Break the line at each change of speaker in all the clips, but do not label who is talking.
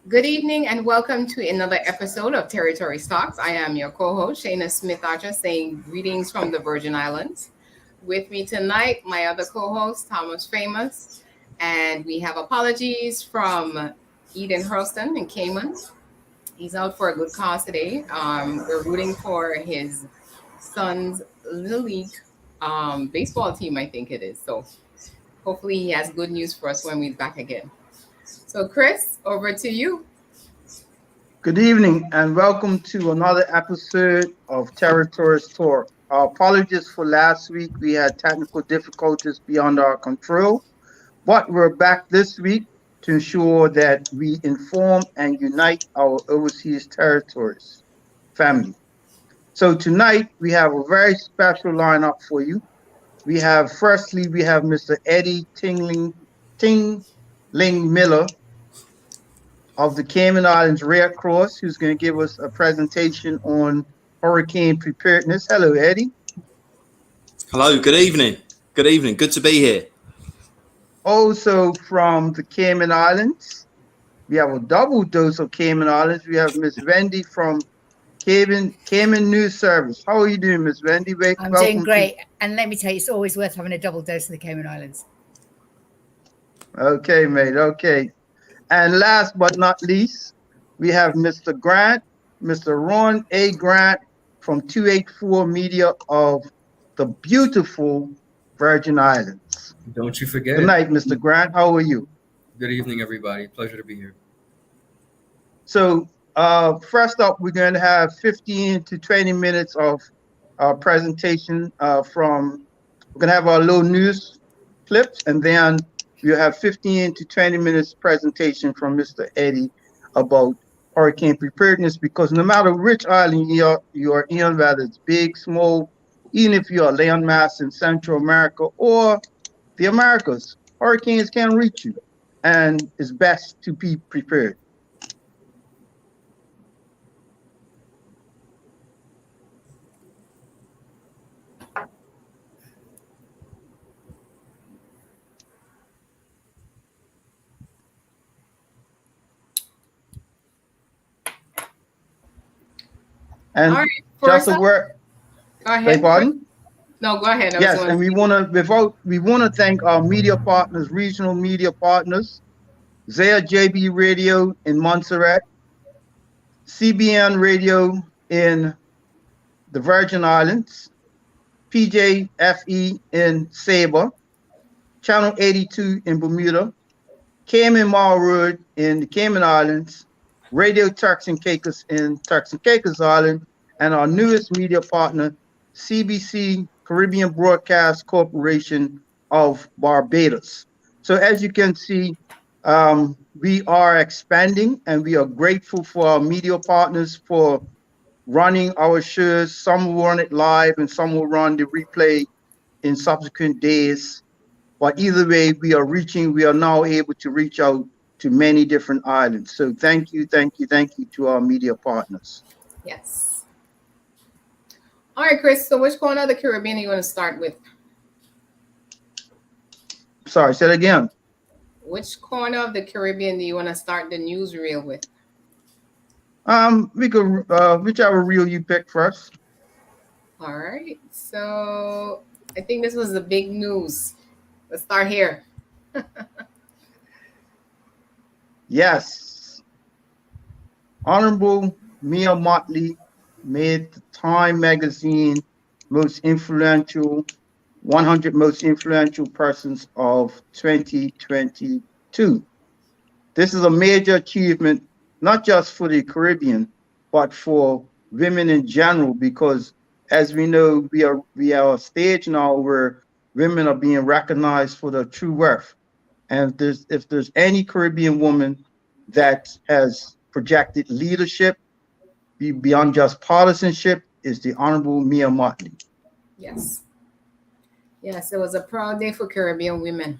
Good evening and welcome to another episode of Territory Talks. I am your co-host, Shaina Smith Archer, saying greetings from the Virgin Islands. With me tonight, my other co-host, Thomas Famous, and we have apologies from Eden Hurlston in Cayman. He's out for a good cause today. We're rooting for his son's little league baseball team, I think it is. So hopefully he has good news for us when we're back again. So Chris, over to you.
Good evening and welcome to another episode of Territories Talk. Our apologies for last week. We had technical difficulties beyond our control, but we're back this week to ensure that we inform and unite our overseas territories family. So tonight we have a very special lineup for you. We have Mr. EDDIE Tingling-MILLER of the Cayman Islands Red Cross, who's going to give us a presentation on hurricane preparedness. Hello, EDDIE.
Hello, good evening. Good evening. Good to be here.
Also from the Cayman Islands, we have a double dose of Cayman Islands. We have Miss Wendy from Cayman News Service. How are you doing, Miss Wendy?
I'm doing great. And let me tell you, it's always worth having a double dose of the Cayman Islands.
Okay, mate. Okay. And last but not least, we have Mr. Ron A. Grant from 284 Media of the beautiful Virgin Islands.
Don't you forget.
Good night, Mr. Grant. How are you?
Good evening, everybody. Pleasure to be here.
So, first up, we're going to have 15 to 20 minutes of presentation we're going to have our little news clips, and then we'll have 15 to 20 minutes presentation from Mr. EDDIE about hurricane preparedness, because no matter which island you are in, whether it's big, small, even if you're a landmass in Central America or the Americas, hurricanes can reach you, and it's best to be prepared. And
All right,
just a word.
Go ahead.
Pardon?
No, go ahead.
Yes, and we want to thank our media partners, regional media partners, ZJB Radio in Montserrat, CBN Radio in the Virgin Islands, PJFE in Saba, Channel 82 in Bermuda, Cayman Marl in the Cayman Islands, Radio Turks and Caicos in Turks and Caicos Island, and our newest media partner, CBC Caribbean Broadcast Corporation of Barbados. So as you can see, we are expanding, and we are grateful for our media partners for running our shows. Some will run it live and some will run the replay in subsequent days. But either way, we are now able to reach out to many different islands. So thank you to our media partners.
Yes. All right, Chris. So which corner of the Caribbean are you going to start with?
Sorry, say it again.
Which corner of the Caribbean do you want to start the newsreel with?
We could whichever reel you pick first.
All right. So I think this was the big news. Let's start here.
Yes. Honorable Mia Motley made the Time magazine 100 most influential persons of 2022. This is a major achievement, not just for the Caribbean, but for women in general, because as we know, we are a stage now where women are being recognized for their true worth. And if there's any Caribbean woman that has projected leadership beyond just partisanship, is the Honorable Mia Motley.
Yes. Yes, it was a proud day for Caribbean women.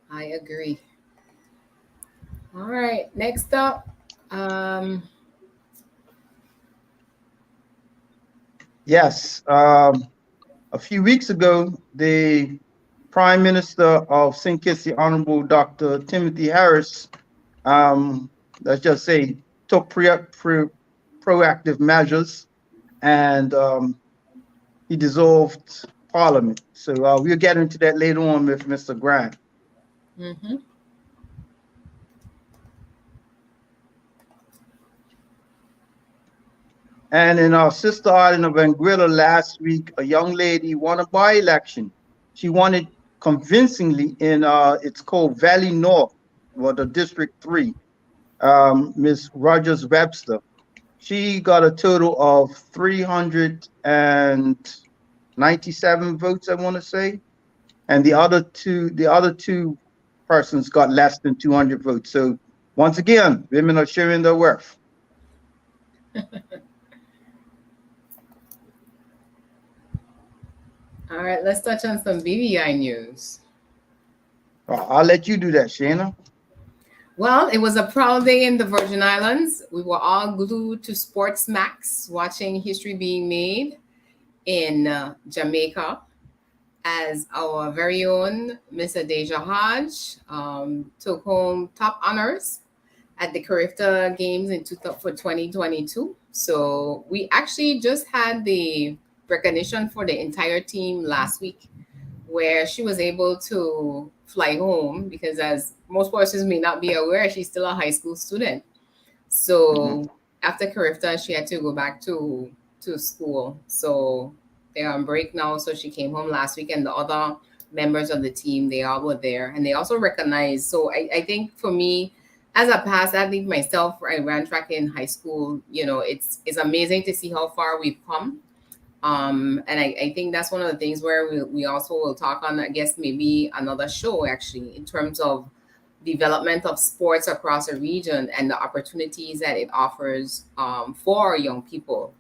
I agree. All right, next up.
Yes, a few weeks ago, the Prime Minister of St. Kitts, the Honorable Dr. Timothy Harris, let's just say, took proactive measures, and he dissolved Parliament. So we'll get into that later on with Mr. Grant.
Mm-hmm.
And in our sister island of Anguilla last week, a young lady won a by-election. She won it convincingly in it's called Valley North, or the District 3. Ms. Rogers Webster. She got a total of 397 votes, I want to say, and the other two persons got less than 200 votes. So once again, women are showing their worth.
All right, let's touch on some BVI news.
I'll let you do that, Shaina.
Well, it was a proud day in the Virgin Islands. We were all glued to Sports Max, watching history being made in Jamaica, as our very own Miss Adeja Hodge took home top honors at the Carifta Games for 2022. So we actually just had the recognition for the entire team last week, where she was able to fly home, because as most persons may not be aware, she's still a high school student. So after Carifta, she had to go back to school. So they're on break now. So she came home last week, and the other members of the team, they all were there, and they also recognized. So I think for me, as a past athlete myself, I ran track in high school. You know, it's amazing to see how far we've come. And I think that's one of the things where we also will talk on, I guess, maybe another show, actually, in terms of development of sports across the region and the opportunities that it offers for young people,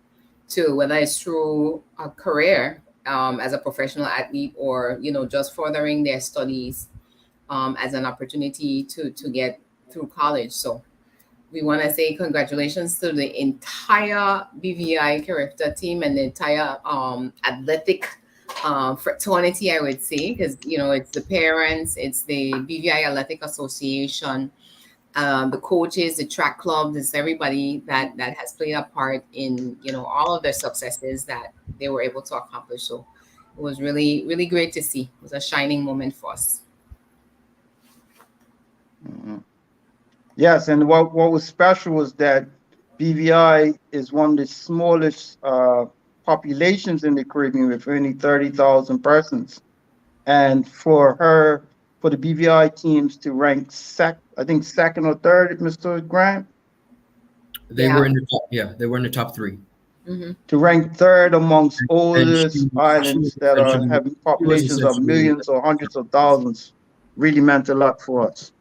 to whether it's through a career as a professional athlete, or, you know, just furthering their studies as an opportunity to get through college. So we want to say congratulations to the entire BVI Carifta team and the entire athletic fraternity, I would say, because, you know, it's the parents, it's the BVI Athletic Association, the coaches, the track clubs, it's everybody that has played a part in, you know, all of their successes that they were able to accomplish. So it was really, really great to see. It was a shining moment for us.
Mm-hmm. Yes, and what was special was that BVI is one of the smallest populations in the Caribbean, with only 30,000 persons. And for the BVI teams to rank second or third, Mr. Grant?
They were in the top, they were in the top 3.
Mm-hmm.
To rank third amongst all those islands that are having populations of millions or hundreds of thousands really meant a lot for us.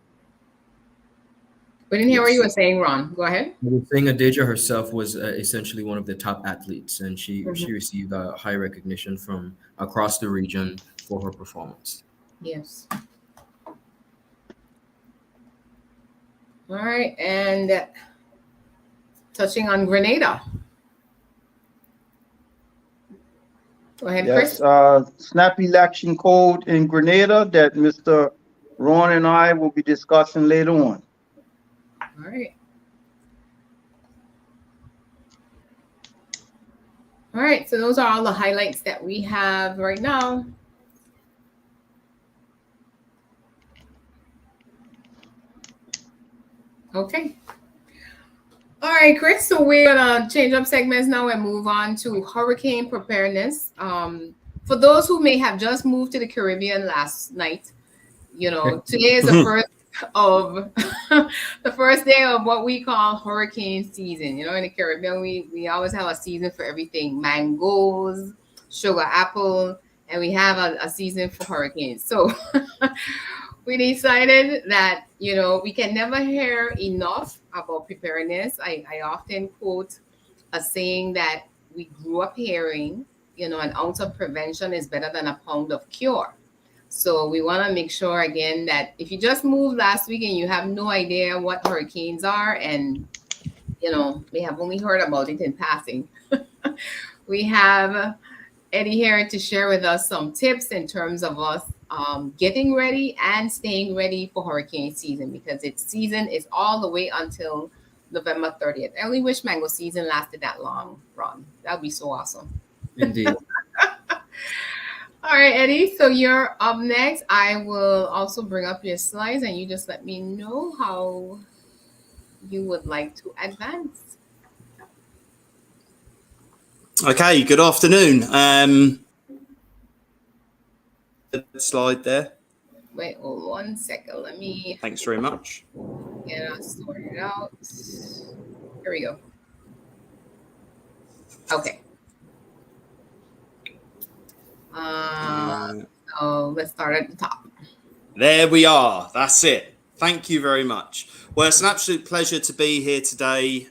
We didn't hear what you were saying, Ron. Go ahead.
The thing, Adeja herself was essentially one of the top athletes, and she received high recognition from across the region for her performance.
Yes. All right, and touching on Grenada. Go ahead,
yes,
Chris.
snap election code in Grenada that Mr. Ron and I will be discussing later on.
All right. All right, so those are all the highlights that we have right now. Okay. All right, Chris, so we're gonna change up segments now and move on to hurricane preparedness. For those who may have just moved to the Caribbean last night, you know, today is the first of the first day of what we call hurricane season. You know, in the Caribbean, we always have a season for everything: mangoes, sugar apple, and we have a season for hurricanes. So we decided that, you know, we can never hear enough about preparedness. I often quote a saying that we grew up hearing, you know, an ounce of prevention is better than a pound of cure. So we want to make sure, again, that if you just moved last week and you have no idea what hurricanes are, and, you know, we have only heard about it in passing, we have Eddie here to share with us some tips in terms of us getting ready and staying ready for hurricane season, because its season is all the way until November 30th. I only wish mango season lasted that long, Ron. That would be so awesome.
Indeed.
All right, Eddie. So you're up next. I will also bring up your slides, and you just let me know how you would like to advance.
Okay, good afternoon. Slide there.
Wait, hold 1 second. Let me
Thanks very much.
get us sorted out. Here we go. Okay. So let's start at the top.
There we are. That's it. Thank you very much. Well, it's an absolute pleasure to be here today.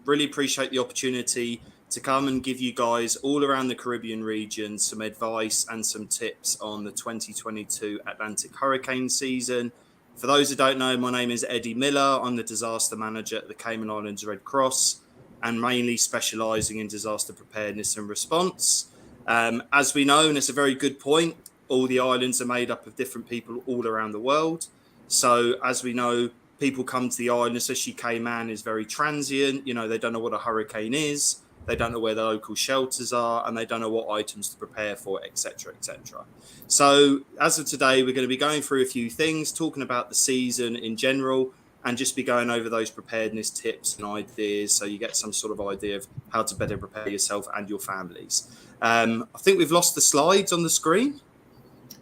Really appreciate the opportunity to come and give you guys all around the Caribbean region some advice and some tips on the 2022 Atlantic hurricane season. For those who don't know, my name is Eddie Miller. I'm the disaster manager at the Cayman Islands Red Cross, and mainly specialising in disaster preparedness and response. As we know, and it's a very good point, all the islands are made up of different people all around the world. So as we know, people come to the island, especially Cayman is very transient. You know, they don't know what a hurricane is. They don't know where the local shelters are, and they don't know what items to prepare for, etc., etc. So as of today, we're going to be going through a few things, talking about the season in general, and just be going over those preparedness tips and ideas, so you get some sort of idea of how to better prepare yourself and your families. I think we've lost the slides on the screen.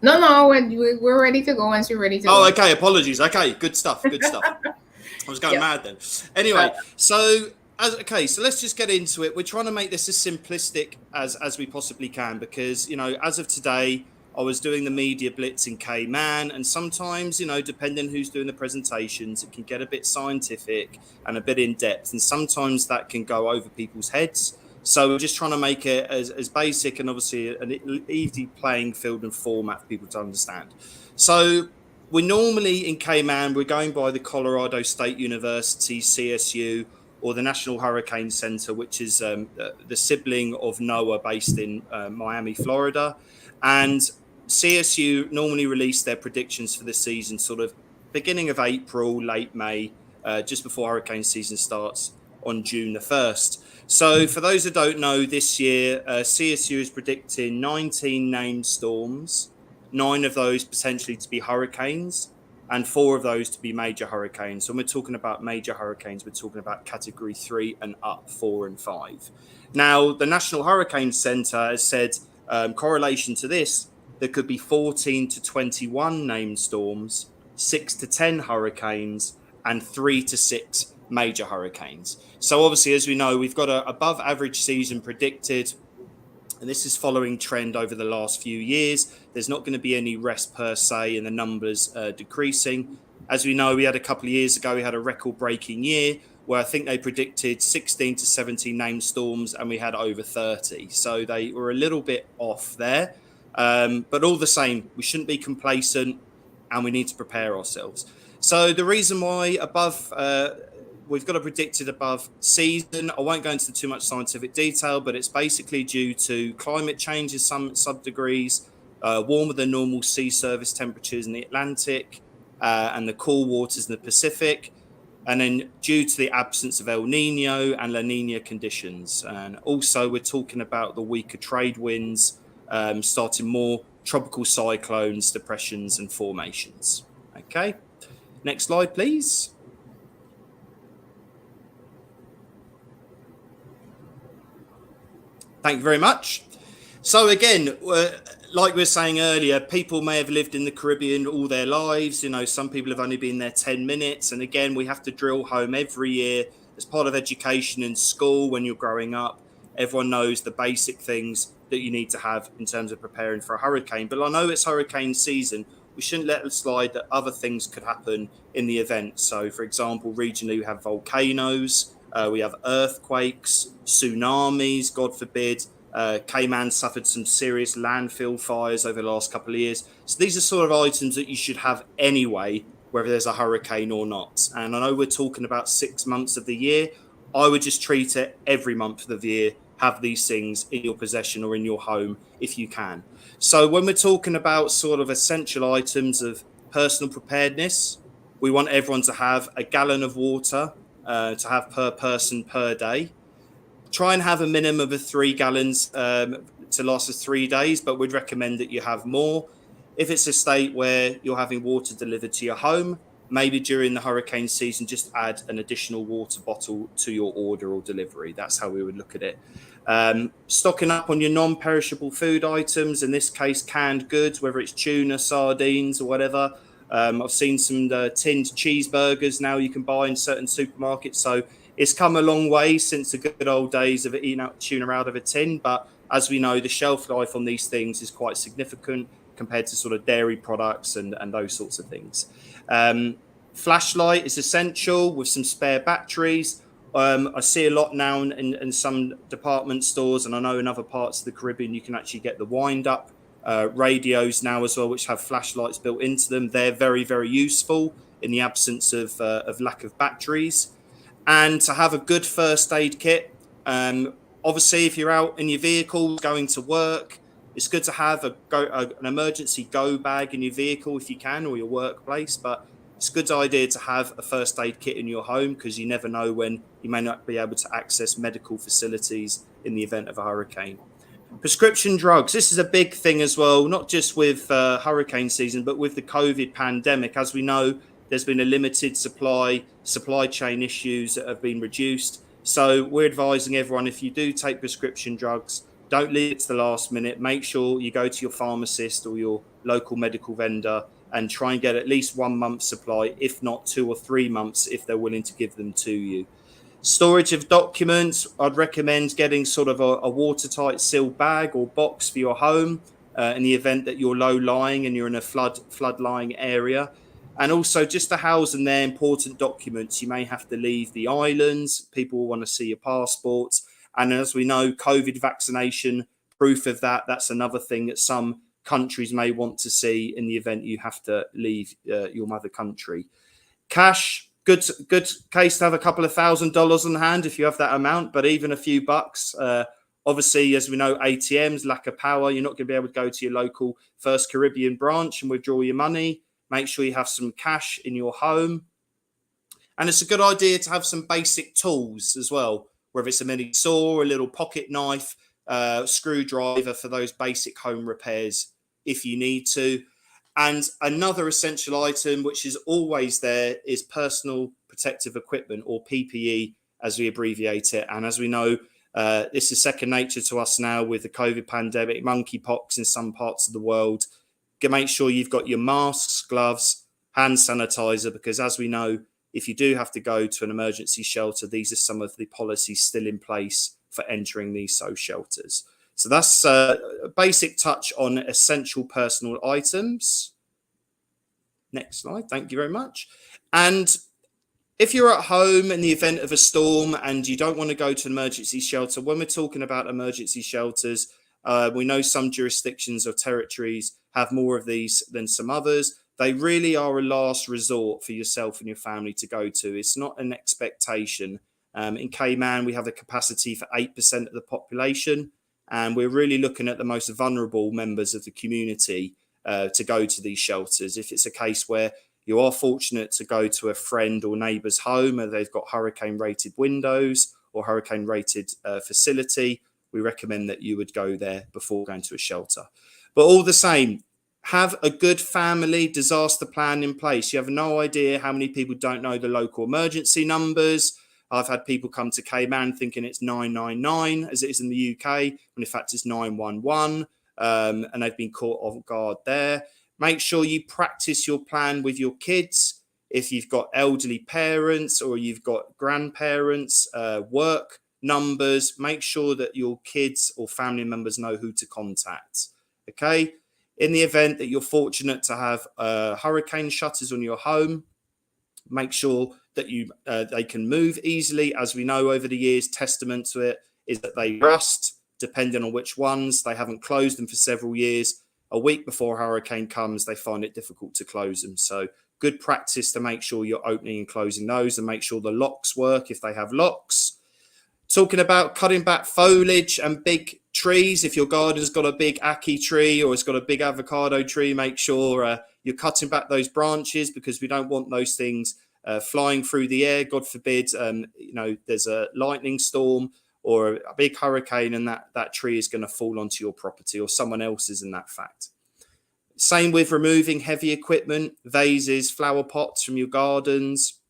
No, we're ready to go once you're ready to go.
Oh, okay. Apologies. Okay, good stuff. Good stuff. I was going mad then. Anyway, so let's just get into it. We're trying to make this as simplistic as we possibly can, because, you know, as of today, I was doing the media blitz in Cayman, and sometimes, you know, depending who's doing the presentations, it can get a bit scientific and a bit in depth, and sometimes that can go over people's heads. So we're just trying to make it as basic and obviously an easy playing field and format for people to understand. So we're normally in Cayman, we're going by the Colorado State University, CSU, or the National Hurricane Center, which is the sibling of NOAA based in Miami, Florida. And CSU normally release their predictions for the season sort of beginning of April, late May, just before hurricane season starts on June the 1st. So for those who don't know, this year, CSU is predicting 19 named storms, 9 of those potentially to be hurricanes, and 4 of those to be major hurricanes. So when we're talking about major hurricanes, we're talking about category 3 and up, 4 and 5. Now, the National Hurricane Center has said, correlation to this, there could be 14 to 21 named storms, 6 to 10 hurricanes, and 3 to 6 major hurricanes. So obviously, as we know, we've got an above average season predicted, and this is following trend over the last few years. There's not going to be any rest per se in the numbers decreasing. As we know, we had a couple of years ago, we had a record breaking year where I think they predicted 16 to 17 named storms, and we had over 30. So they were a little bit off there. But all the same, we shouldn't be complacent, and we need to prepare ourselves. So the reason why we've got a predicted above season, I won't go into too much scientific detail, but it's basically due to climate change in some sub-degrees, warmer than normal sea surface temperatures in the Atlantic, and the cool waters in the Pacific, and then due to the absence of El Nino and La Nina conditions. And also we're talking about the weaker trade winds, starting more tropical cyclones, depressions and formations. Okay, next slide, please. Thank you very much. So again, like we were saying earlier, people may have lived in the Caribbean all their lives. You know, some people have only been there 10 minutes. And again, we have to drill home every year as part of education in school when you're growing up. Everyone knows the basic things that you need to have in terms of preparing for a hurricane. But I know it's hurricane season. We shouldn't let it slide that other things could happen in the event. So, for example, regionally, we have volcanoes. We have earthquakes, tsunamis, God forbid. Cayman suffered some serious landfill fires over the last couple of years. So these are sort of items that you should have anyway, whether there's a hurricane or not. And I know we're talking about 6 months of the year. I would just treat it every month of the year have these things in your possession or in your home if you can. So when we're talking about sort of essential items of personal preparedness, we want everyone to have a gallon of water to have per person per day. Try and have a minimum of 3 gallons to last us 3 days, but we'd recommend that you have more. If it's a state where you're having water delivered to your home, maybe during the hurricane season, just add an additional water bottle to your order or delivery. That's how we would look at it. Stocking up on your non-perishable food items, in this case, canned goods, whether it's tuna, sardines, or whatever. I've seen some tinned cheeseburgers now you can buy in certain supermarkets. So it's come a long way since the good old days of eating out tuna out of a tin. But as we know, the shelf life on these things is quite significant compared to sort of dairy products and those sorts of things. Flashlight is essential with some spare batteries. I see a lot now in some department stores, and I know in other parts of the Caribbean you can actually get the wind-up radios now as well, which have flashlights built into them. They're very, very useful in the absence of lack of batteries. And to have a good first aid kit. Obviously, if you're out in your vehicle going to work, it's good to have an emergency go bag in your vehicle if you can, or your workplace. But it's a good idea to have a first aid kit in your home because you never know when you may not be able to access medical facilities in the event of a hurricane. Prescription drugs. This is a big thing as well, not just with hurricane season, but with the COVID pandemic. As we know, there's been a limited supply chain issues that have been reduced. So we're advising everyone, if you do take prescription drugs, don't leave it to the last minute. Make sure you go to your pharmacist or your local medical vendor and try and get at least 1 month's supply, if not 2 or 3 months, if they're willing to give them to you. Storage of documents, I'd recommend getting sort of a watertight sealed bag or box for your home in the event that you're low-lying and you're in a flood-lying area. And also just to house in there important documents. You may have to leave the islands. People will want to see your passports. And as we know, COVID vaccination, proof of that, that's another thing that some countries may want to see in the event you have to leave your mother country. Cash, good case to have a couple of $1,000s on hand if you have that amount, but even a few bucks. Obviously, as we know, ATMs, lack of power, you're not going to be able to go to your local First Caribbean branch and withdraw your money. Make sure you have some cash in your home. And it's a good idea to have some basic tools as well, whether it's a mini saw, a little pocket knife, screwdriver for those basic home repairs if you need to. And another essential item, which is always there, is personal protective equipment, or PPE, as we abbreviate it. And as we know, this is second nature to us now with the COVID pandemic, monkeypox in some parts of the world. Make sure you've got your masks, gloves, hand sanitizer, because as we know, if you do have to go to an emergency shelter, these are some of the policies still in place for entering these shelters. So that's a basic touch on essential personal items. Next slide. Thank you very much. And if you're at home in the event of a storm and you don't want to go to an emergency shelter, when we're talking about emergency shelters, we know some jurisdictions or territories have more of these than some others. They really are a last resort for yourself and your family to go to. It's not an expectation. In Cayman, we have a capacity for 8% of the population, and we're really looking at the most vulnerable members of the community to go to these shelters. If it's a case where you are fortunate to go to a friend or neighbour's home and they've got hurricane-rated windows or hurricane-rated facility, we recommend that you would go there before going to a shelter. But all the same, have a good family disaster plan in place. You have no idea how many people don't know the local emergency numbers. I've had people come to Cayman thinking it's 999, as it is in the UK, when in fact it's 911, and they've been caught off guard there. Make sure you practice your plan with your kids. If you've got elderly parents or you've got grandparents, work numbers, make sure that your kids or family members know who to contact. Okay. In the event that you're fortunate to have hurricane shutters on your home, make sure that they can move easily. As we know over the years, testament to it is that they rust, depending on which ones. They haven't closed them for several years. A week before a hurricane comes, they find it difficult to close them. So good practice to make sure you're opening and closing those, and make sure the locks work if they have locks. Talking about cutting back foliage and big trees. If your garden's got a big ackee tree or it's got a big avocado tree, make sure you're cutting back those branches, because we don't want those things flying through the air. God forbid, there's a lightning storm or a big hurricane and that tree is going to fall onto your property or someone else's, in that fact. Same with removing heavy equipment, vases, flower pots from your gardens.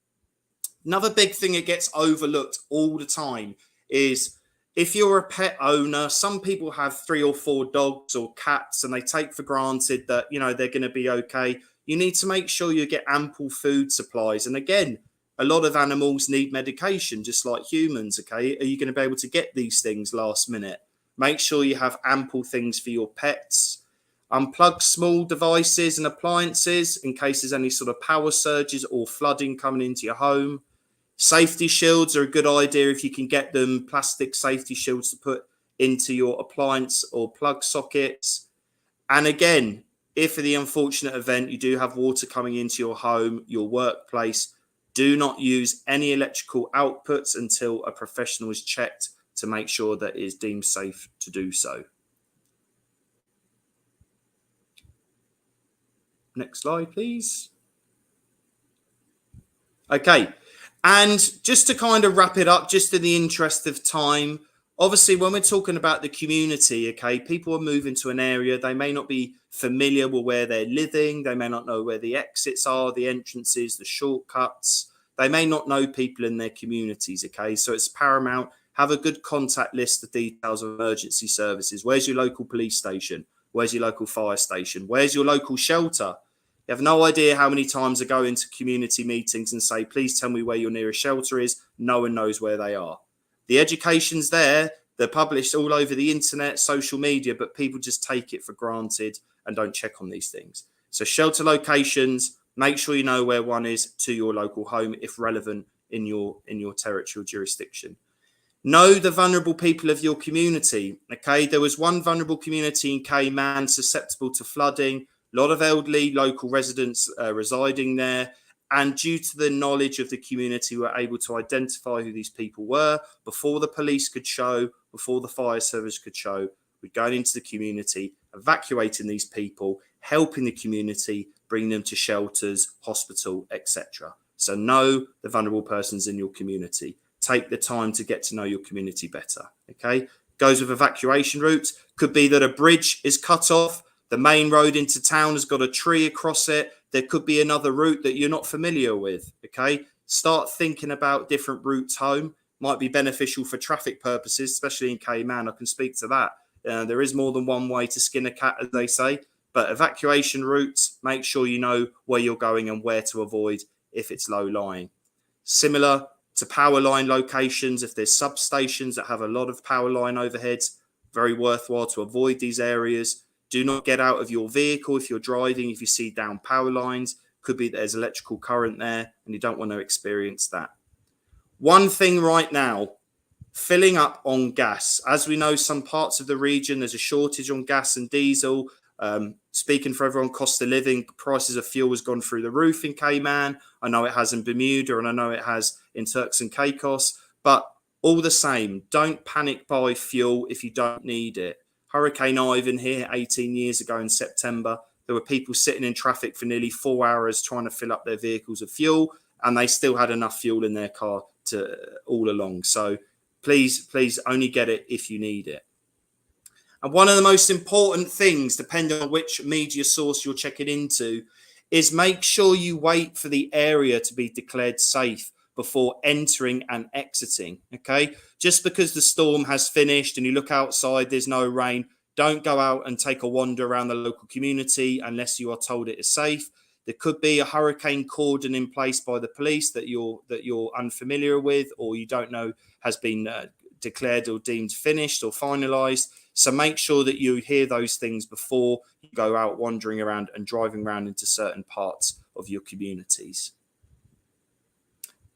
Another big thing that gets overlooked all the time is if you're a pet owner, some people have 3 or 4 dogs or cats and they take for granted that, they're going to be okay. You need to make sure you get ample food supplies. And again, a lot of animals need medication, just like humans, okay? Are you going to be able to get these things last minute? Make sure you have ample things for your pets. Unplug small devices and appliances in case there's any sort of power surges or flooding coming into your home. Safety shields are a good idea if you can get them, plastic safety shields to put into your appliance or plug sockets. And again, if for the unfortunate event you do have water coming into your home, your workplace, do not use any electrical outputs until a professional is checked to make sure that it is deemed safe to do so. Next slide, please. Okay. And just to kind of wrap it up, just in the interest of time, obviously, when we're talking about the community, okay, people are moving to an area. They may not be familiar with where they're living. They may not know where the exits are, the entrances, the shortcuts. They may not know people in their communities, okay? So it's paramount. Have a good contact list of details of emergency services. Where's your local police station? Where's your local fire station? Where's your local shelter? You have no idea how many times I go into community meetings and say, please tell me where your nearest shelter is. No one knows where they are. The education's there. They're published all over the internet, social media, but people just take it for granted and don't check on these things. So shelter locations, make sure you know where one is to your local home, if relevant in your territorial jurisdiction. Know the vulnerable people of your community. Okay, there was one vulnerable community in Cayman susceptible to flooding. A lot of elderly local residents residing there, and due to the knowledge of the community, were able to identify who these people were before the police could show, before the fire service could show. We're going into the community, evacuating these people, helping the community, bringing them to shelters, hospital, etc. So know the vulnerable persons in your community. Take the time to get to know your community better. Okay, goes with evacuation routes. Could be that a bridge is cut off. The main road into town has got a tree across it. There could be another route that you're not familiar with, okay? Start thinking about different routes home. Might be beneficial for traffic purposes, especially in Cayman. I can speak to that. There is more than one way to skin a cat, as they say. But evacuation routes, make sure you know where you're going and where to avoid if it's low-lying. Similar to power line locations, if there's substations that have a lot of power line overheads, very worthwhile to avoid these areas. Do not get out of your vehicle if you're driving. If you see down power lines, could be there's electrical current there and you don't want to experience that. One thing right now, filling up on gas. As we know, some parts of the region, there's a shortage on gas and diesel. Speaking for everyone, cost of living, prices of fuel has gone through the roof in Cayman. I know it has in Bermuda and I know it has in Turks and Caicos. But all the same, don't panic buy fuel if you don't need it. Hurricane Ivan here 18 years ago in September, there were people sitting in traffic for nearly 4 hours trying to fill up their vehicles with fuel, and they still had enough fuel in their car to all along. So please only get it if you need it. And one of the most important things, depending on which media source you're checking into, is make sure you wait for the area to be declared safe before entering and exiting, okay? Just because the storm has finished and you look outside, there's no rain, don't go out and take a wander around the local community unless you are told it is safe. There could be a hurricane cordon in place by the police that you're unfamiliar with, or you don't know has been declared or deemed finished or finalised. So make sure that you hear those things before you go out wandering around and driving around into certain parts of your communities.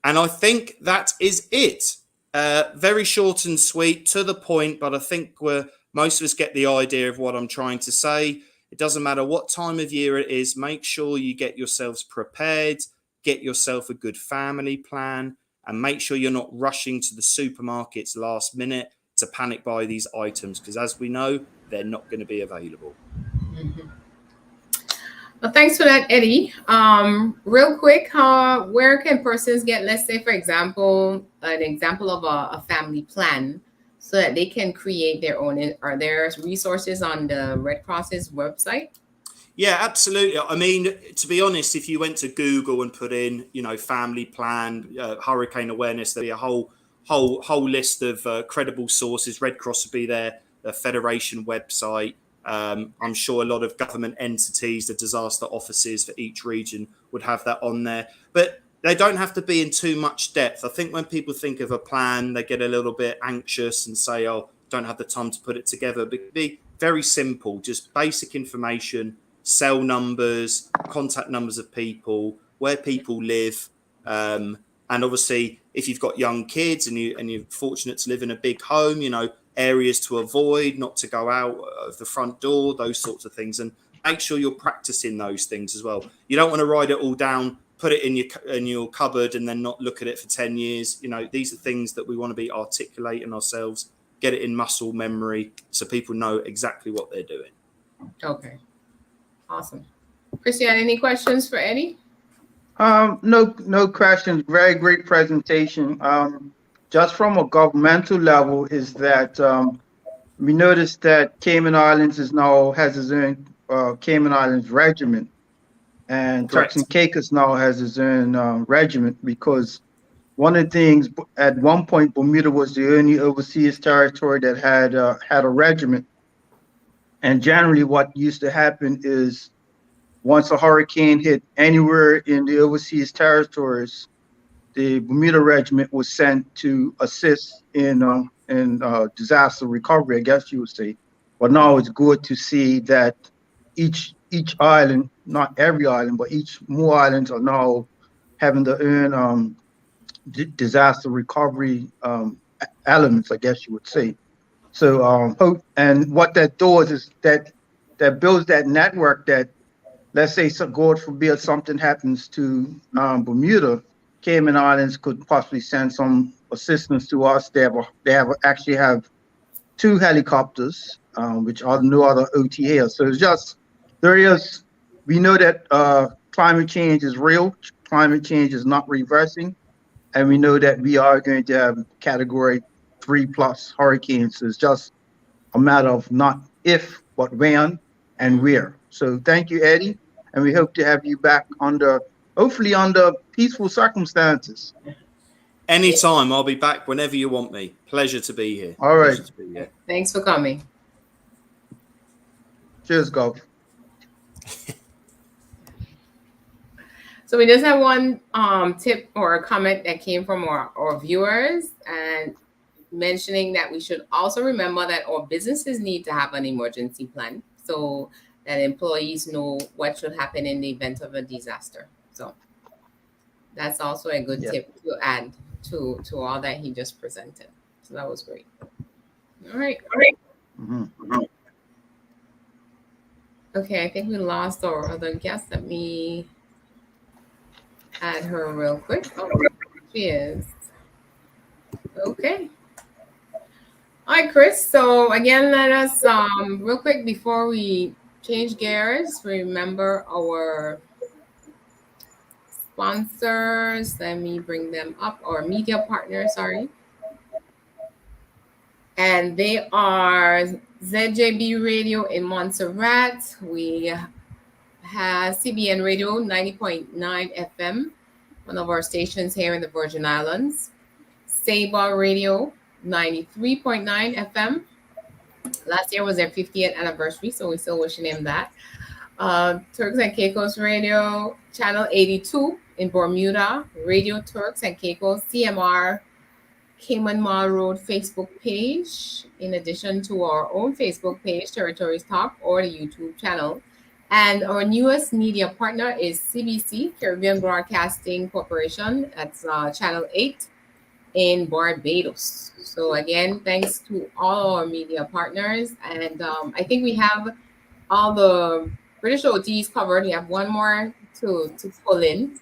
And I think that is it. Very short and sweet, to the point, but I think most of us get the idea of what I'm trying to say. It doesn't matter what time of year it is. Make sure you get yourselves prepared, get yourself a good family plan, and make sure you're not rushing to the supermarkets last minute to panic buy these items, because as we know, they're not going to be available.
Mm-hmm. Well, thanks for that, Eddie. Real quick, where can persons get, let's say, for example, an example of a family plan so that they can create their own? Are there resources on the Red Cross's website?
Yeah, absolutely. I mean, to be honest, if you went to Google and put in, family plan, hurricane awareness, there'd be a whole list of credible sources. Red Cross would be there, the Federation website. I'm sure a lot of government entities, the disaster offices for each region would have that on there. But they don't have to be in too much depth. I think when people think of a plan, they get a little bit anxious and say, oh, don't have the time to put it together. But it'd be very simple, just basic information, cell numbers, contact numbers of people, where people live. And obviously, if you've got young kids and you're fortunate to live in a big home, areas to avoid, not to go out of the front door, those sorts of things. And make sure you're practicing those things as well. You don't want to write it all down, put it in your cupboard and then not look at it for 10 years. These are things that we want to be articulating ourselves, get it in muscle memory so people know exactly what they're doing.
Okay. Awesome. Christian, any questions for Eddie?
No questions. Very great presentation. Just from a governmental level, is that we noticed that Cayman Islands has its own Cayman Islands regiment, and Turks and Caicos now has its own regiment, because one of the things at one point Bermuda was the only overseas territory that had a regiment, and generally what used to happen is once a hurricane hit anywhere in the overseas territories, the Bermuda regiment was sent to assist in disaster recovery, I guess you would say. But now it's good to see that each island, not every island, but more islands are now having their own disaster recovery elements, I guess you would say. So and what that does is that builds that network that, let's say, so God forbid something happens to Bermuda, Cayman Islands could possibly send some assistance to us. They actually have 2 helicopters, which are no other OTA. So we know that climate change is real. Climate change is not reversing. And we know that we are going to have Category 3+ hurricanes. So it's just a matter of not if, but when and where. So thank you, Eddie. And we hope to have you back hopefully under peaceful circumstances.
Anytime. I'll be back whenever you want me. Pleasure to be here.
All right.
Thanks for coming.
Cheers, Gov.
So we just have one tip or a comment that came from our viewers, and mentioning that we should also remember that our businesses need to have an emergency plan so that employees know what should happen in the event of a disaster. So that's also a good tip to add to all that he just presented. So that was great. All right.
Mm-hmm.
Okay, I think we lost our other guest. Let me add her real quick. Oh, she is. Okay. All right, Chris. So again, let us real quick before we change gears, remember our sponsors. Let me bring them up. Our media partners, sorry. And they are ZJB Radio in Montserrat. We have CBN Radio 90.9 FM, one of our stations here in the Virgin Islands. Saba Radio 93.9 FM. Last year was their 50th anniversary, so we're still wishing him that. Turks and Caicos Radio, Channel 82 in Bermuda, Radio Turks and Caicos, CMR, Cayman Marl Road Facebook page, in addition to our own Facebook page, Territories Talk, or the YouTube channel. And our newest media partner is CBC, Caribbean Broadcasting Corporation. That's Channel 8 in Barbados. So again, thanks to all our media partners. And I think we have all the British OTs covered. We have one more to pull in.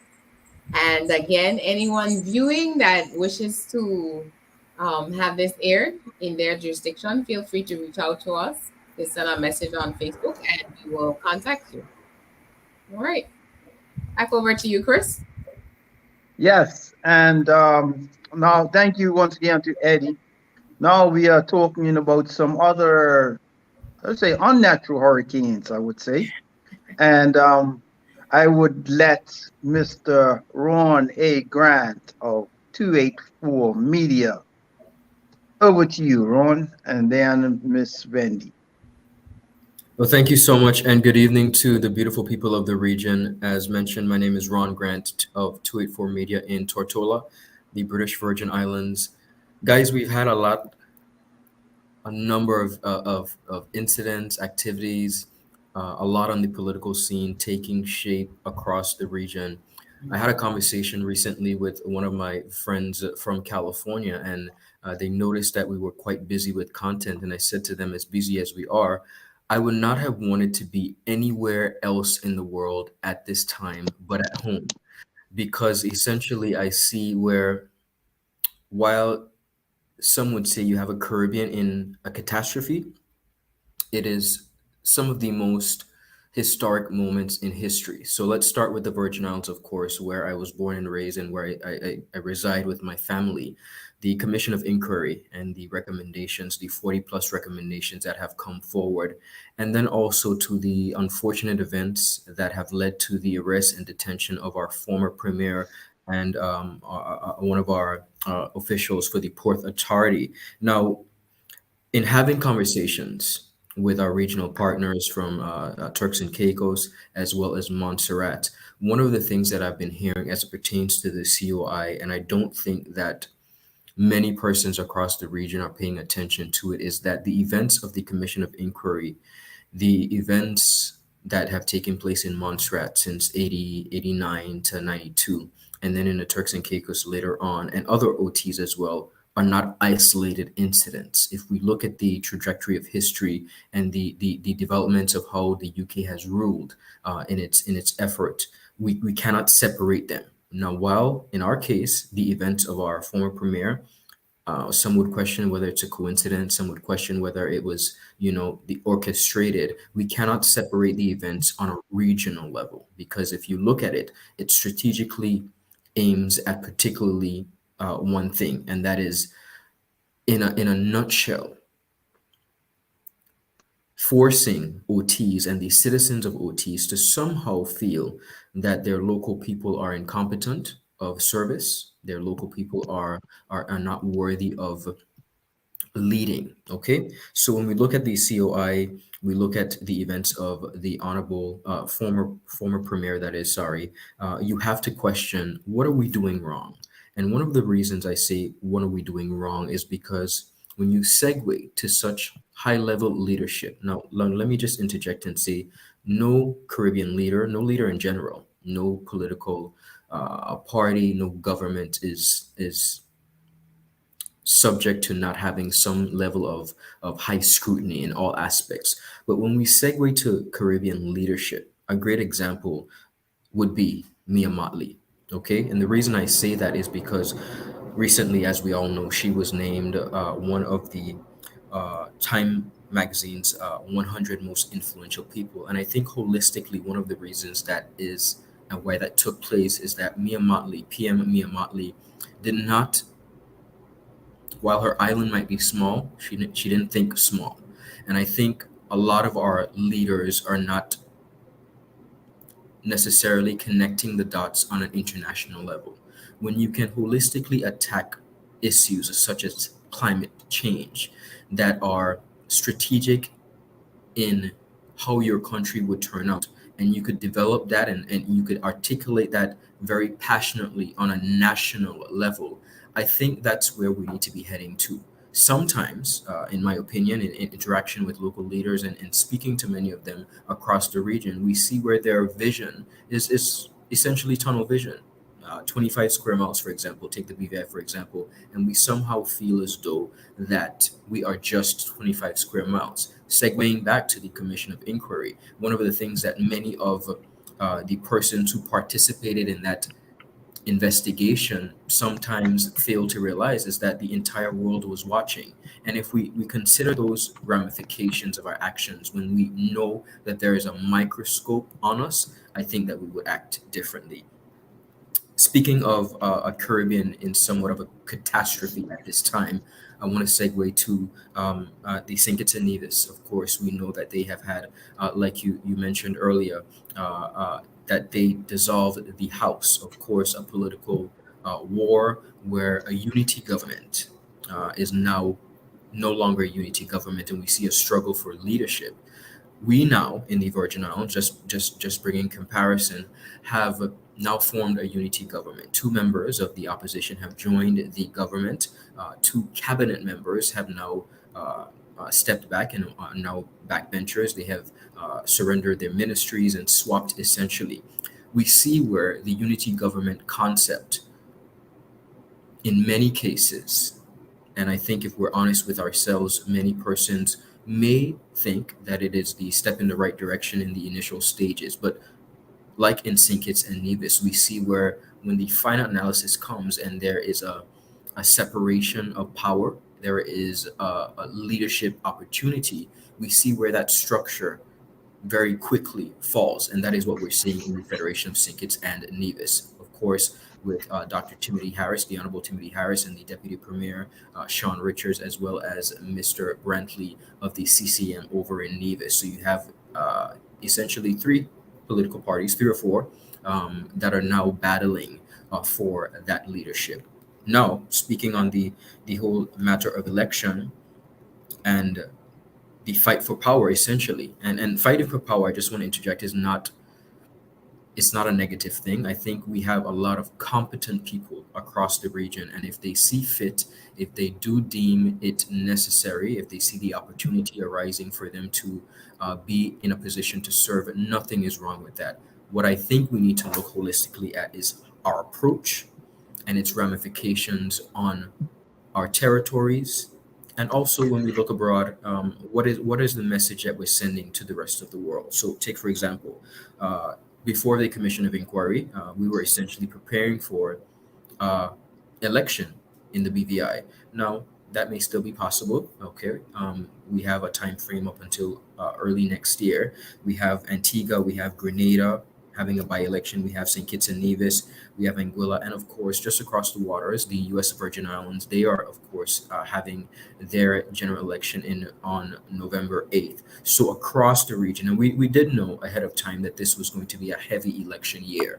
And again, anyone viewing that wishes to have this aired in their jurisdiction, feel free to reach out to us. Just send a message on Facebook and we will contact you. All right. Back over to you, Chris.
Yes, and now thank you once again to Eddie. Now we are talking about some other, let's say, unnatural hurricanes, I would say. And I would let Mr. Ron A. Grant of 284 Media. Over to you, Ron, and then Miss Wendy.
Well, thank you so much, and good evening to the beautiful people of the region. As mentioned, my name is Ron Grant of 284 Media in Tortola, the British Virgin Islands. Guys, we've had a number of incidents, activities, a lot on the political scene taking shape across the region. I had a conversation recently with one of my friends from California, and they noticed that we were quite busy with content. And I said to them, as busy as we are, I would not have wanted to be anywhere else in the world at this time but at home, because essentially I see where, while some would say you have a Caribbean in a catastrophe, it is some of the most historic moments in history. So let's start with the Virgin Islands, of course, where I was born and raised and where I reside with my family. The Commission of Inquiry and the recommendations, the 40 plus recommendations that have come forward, and then also to the unfortunate events that have led to the arrest and detention of our former premier and one of our officials for the Port Authority. Now, in having conversations with our regional partners from Turks and Caicos, as well as Montserrat, one of the things that I've been hearing as it pertains to the COI, and I don't think that many persons across the region are paying attention to it, is that the events of the Commission of Inquiry, the events that have taken place in Montserrat since 80, 89 to 92, and then in the Turks and Caicos later on, and other OTs as well, are not isolated incidents. If we look at the trajectory of history and the developments of how the UK has ruled in its effort, we cannot separate them. Now, while in our case, the events of our former premier, some would question whether it's a coincidence, some would question whether it was, the orchestrated. We cannot separate the events on a regional level, because if you look at it, it strategically aims at particularly one thing, and that is, in a nutshell, forcing OTs and the citizens of OTs to somehow feel that their local people are incompetent of service, their local people are not worthy of leading. Okay, so when we look at the COI, we look at the events of the honorable former premier, that is, you have to question, what are we doing wrong? And one of the reasons I say, what are we doing wrong, is because when you segue to such high level leadership, now let me just interject and say, no Caribbean leader, no leader in general, no political party, no government is subject to not having some level of high scrutiny in all aspects. But when we segue to Caribbean leadership, a great example would be Mia Motley. Okay, and the reason I say that is because recently, as we all know, she was named one of the Time magazine's 100 most influential people. And I think holistically, one of the reasons that is and why that took place is that Mia Motley, PM Mia Motley, did not, while her island might be small, she didn't think small. And I think a lot of our leaders are not necessarily connecting the dots on an international level. When you can holistically attack issues such as climate change that are strategic in how your country would turn out, and you could develop that and you could articulate that very passionately on a national level, I think that's where we need to be heading to. Sometimes, in my opinion, in interaction with local leaders and speaking to many of them across the region, we see where their vision is essentially tunnel vision. 25 square miles, for example, take the BVI, for example, and we somehow feel as though that we are just 25 square miles. Segueing back to the Commission of Inquiry, one of the things that many of the persons who participated in that investigation sometimes fail to realize is that the entire world was watching. And if we consider those ramifications of our actions when we know that there is a microscope on us, I think that we would act differently. Speaking of a Caribbean in somewhat of a catastrophe at this time, I want to segue to the St. Kitts and Nevis. Of course, we know that they have had, like you mentioned earlier, that they dissolved the House. Of course, a political war where a unity government is now no longer a unity government, and we see a struggle for leadership. We now in the Virgin Islands, just bringing comparison, have now formed a unity government. Two members of the opposition have joined the government. Two cabinet members have now stepped back and are now backbenchers. They have surrendered their ministries and swapped essentially. We see where the unity government concept, in many cases, and I think if we're honest with ourselves, many persons may think that it is the step in the right direction in the initial stages. But like in St. Kitts and Nevis, we see where when the final analysis comes and there is a separation of power, there is a leadership opportunity, we see where that structure very quickly falls. And that is what we're seeing in the Federation of St. Kitts and Nevis. Of course, with Dr. Timothy Harris, the Honorable Timothy Harris, and the Deputy Premier, Sean Richards, as well as Mr. Brantley of the CCM over in Nevis. So you have essentially three political parties, three or four, that are now battling for that leadership. Now, speaking on the whole matter of election and the fight for power, essentially, and fighting for power, I just want to interject, it's not a negative thing. I think we have a lot of competent people across the region, and if they see fit, if they do deem it necessary, if they see the opportunity arising for them to be in a position to serve, nothing is wrong with that. What I think we need to look holistically at is our approach and its ramifications on our territories, and also when we look abroad, what is the message that we're sending to the rest of the world? So take, for example, before the Commission of Inquiry, we were essentially preparing for election in the BVI. Now, that may still be possible, okay? We have a time frame up until early next year. We have Antigua, we have Grenada having a by-election, we have St. Kitts and Nevis, we have Anguilla, and of course, just across the waters, the U.S. Virgin Islands, they are, of course, having their general election on November 8th. So across the region, and we did know ahead of time that this was going to be a heavy election year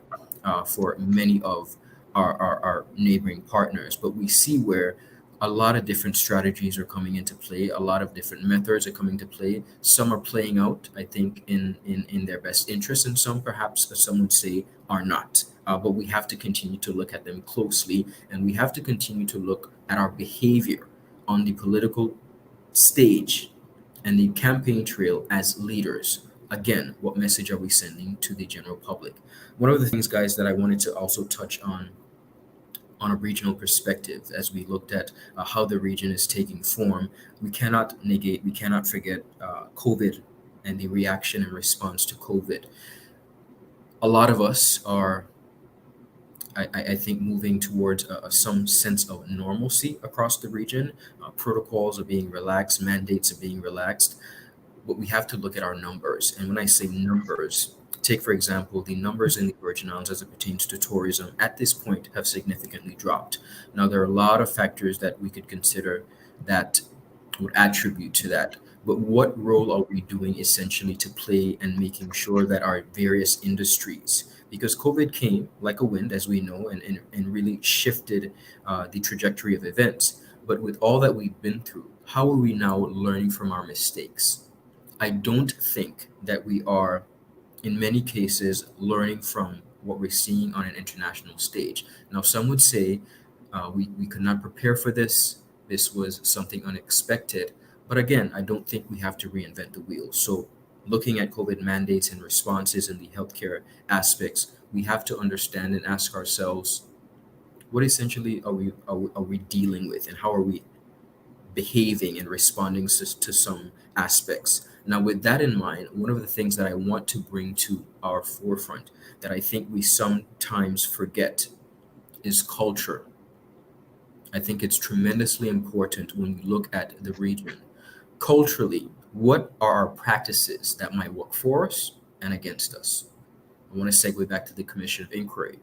for many of our neighboring partners, but we see where a lot of different strategies are coming into play. A lot of different methods are coming to play. Some are playing out, I think, in their best interest, and some perhaps, as some would say, are not. But we have to continue to look at them closely, and we have to continue to look at our behavior on the political stage and the campaign trail as leaders. Again, what message are we sending to the general public? One of the things, guys, that I wanted to also touch on a regional perspective, as we looked at how the region is taking form, we cannot negate, we cannot forget COVID and the reaction and response to COVID. A lot of us are, I think, moving towards some sense of normalcy across the region. Protocols are being relaxed, mandates are being relaxed, but we have to look at our numbers. And when I say numbers, take, for example, the numbers in the Virgin Islands as it pertains to tourism at this point have significantly dropped. Now, there are a lot of factors that we could consider that would attribute to that. But what role are we doing essentially to play and making sure that our various industries, because COVID came like a wind, as we know, and really shifted the trajectory of events. But with all that we've been through, how are we now learning from our mistakes? I don't think that we are, in many cases, learning from what we're seeing on an international stage. Now, some would say we could not prepare for this. This was something unexpected. But again, I don't think we have to reinvent the wheel. So looking at COVID mandates and responses and the healthcare aspects, we have to understand and ask ourselves, what essentially are we dealing with, and how are we behaving and responding to some aspects? Now, with that in mind, one of the things that I want to bring to our forefront that I think we sometimes forget is culture. I think it's tremendously important when you look at the region. Culturally, what are our practices that might work for us and against us? I want to segue back to the Commission of Inquiry.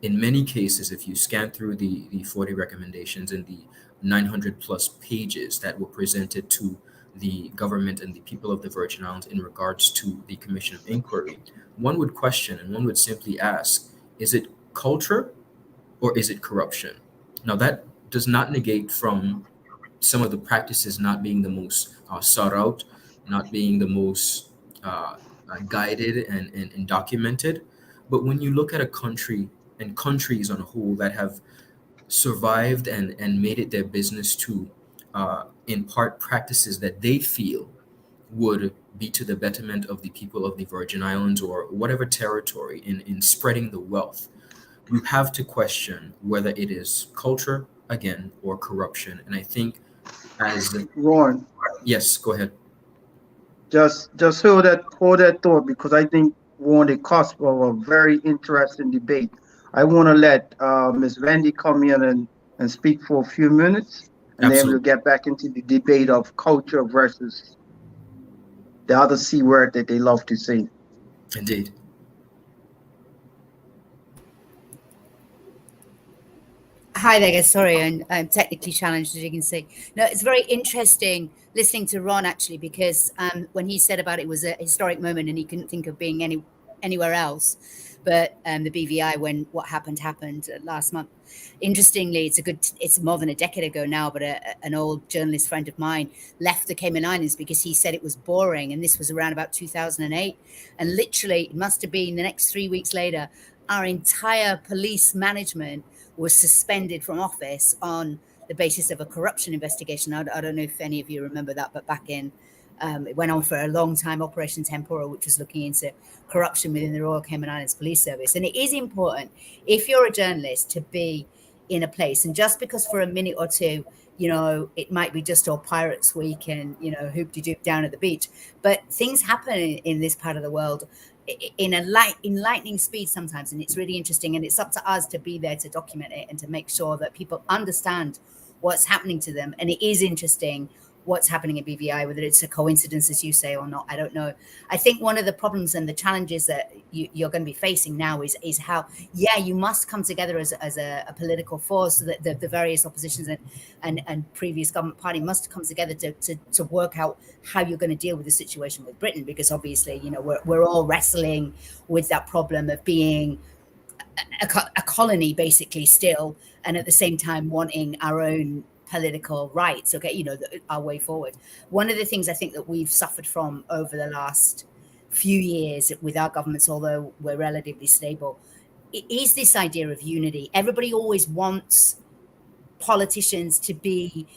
In many cases, if you scan through the 40 recommendations and the 900 plus pages that were presented to the government and the people of the Virgin Islands in regards to the Commission of Inquiry, one would question and one would simply ask, is it culture or is it corruption? Now, that does not negate from some of the practices not being the most sought out, not being the most guided and documented. But when you look at a country and countries on a whole that have survived and made it their business to impart practices that they feel would be to the betterment of the people of the Virgin Islands or whatever territory in spreading the wealth, you have to question whether it is culture, again, or corruption. And I think as
Ron,
yes, go ahead.
just hold that thought, because I think we're on the cusp of a very interesting debate. I want to let Ms. Wendy come in and speak for a few minutes, and then we'll get back into the debate of culture versus the other C word that they love to say.
Indeed.
Hi there, guys. Sorry, I'm technically challenged, as you can see. No, it's very interesting listening to Ron, actually, because when he said about it was a historic moment and he couldn't think of being anywhere else but the BVI when what happened last month. Interestingly, it's more than a decade ago now, but an old journalist friend of mine left the Cayman Islands because he said it was boring, and this was around about 2008. And literally, it must have been the next 3 weeks later, our entire police management was suspended from office on the basis of a corruption investigation. I don't know if any of you remember that, but back in, it went on for a long time, Operation Tempora, which was looking into corruption within the Royal Cayman Islands Police Service. And it is important, if you're a journalist, to be in a place. And just because for a minute or two, it might be just all Pirates Week and, hoop-de-doop down at the beach. But things happen in this part of the world in lightning speed sometimes, and it's really interesting, and it's up to us to be there to document it and to make sure that people understand what's happening to them. And it is interesting what's happening at BVI, whether it's a coincidence, as you say, or not, I don't know. I think one of the problems and the challenges that you're going to be facing now is how, you must come together as a political force, so that the various oppositions and previous government party must come together to work out how you're going to deal with the situation with Britain, because obviously, we're all wrestling with that problem of being a colony, basically, still, and at the same time wanting our own political rights, our way forward. One of the things I think that we've suffered from over the last few years with our governments, although we're relatively stable, is this idea of unity. Everybody always wants politicians to be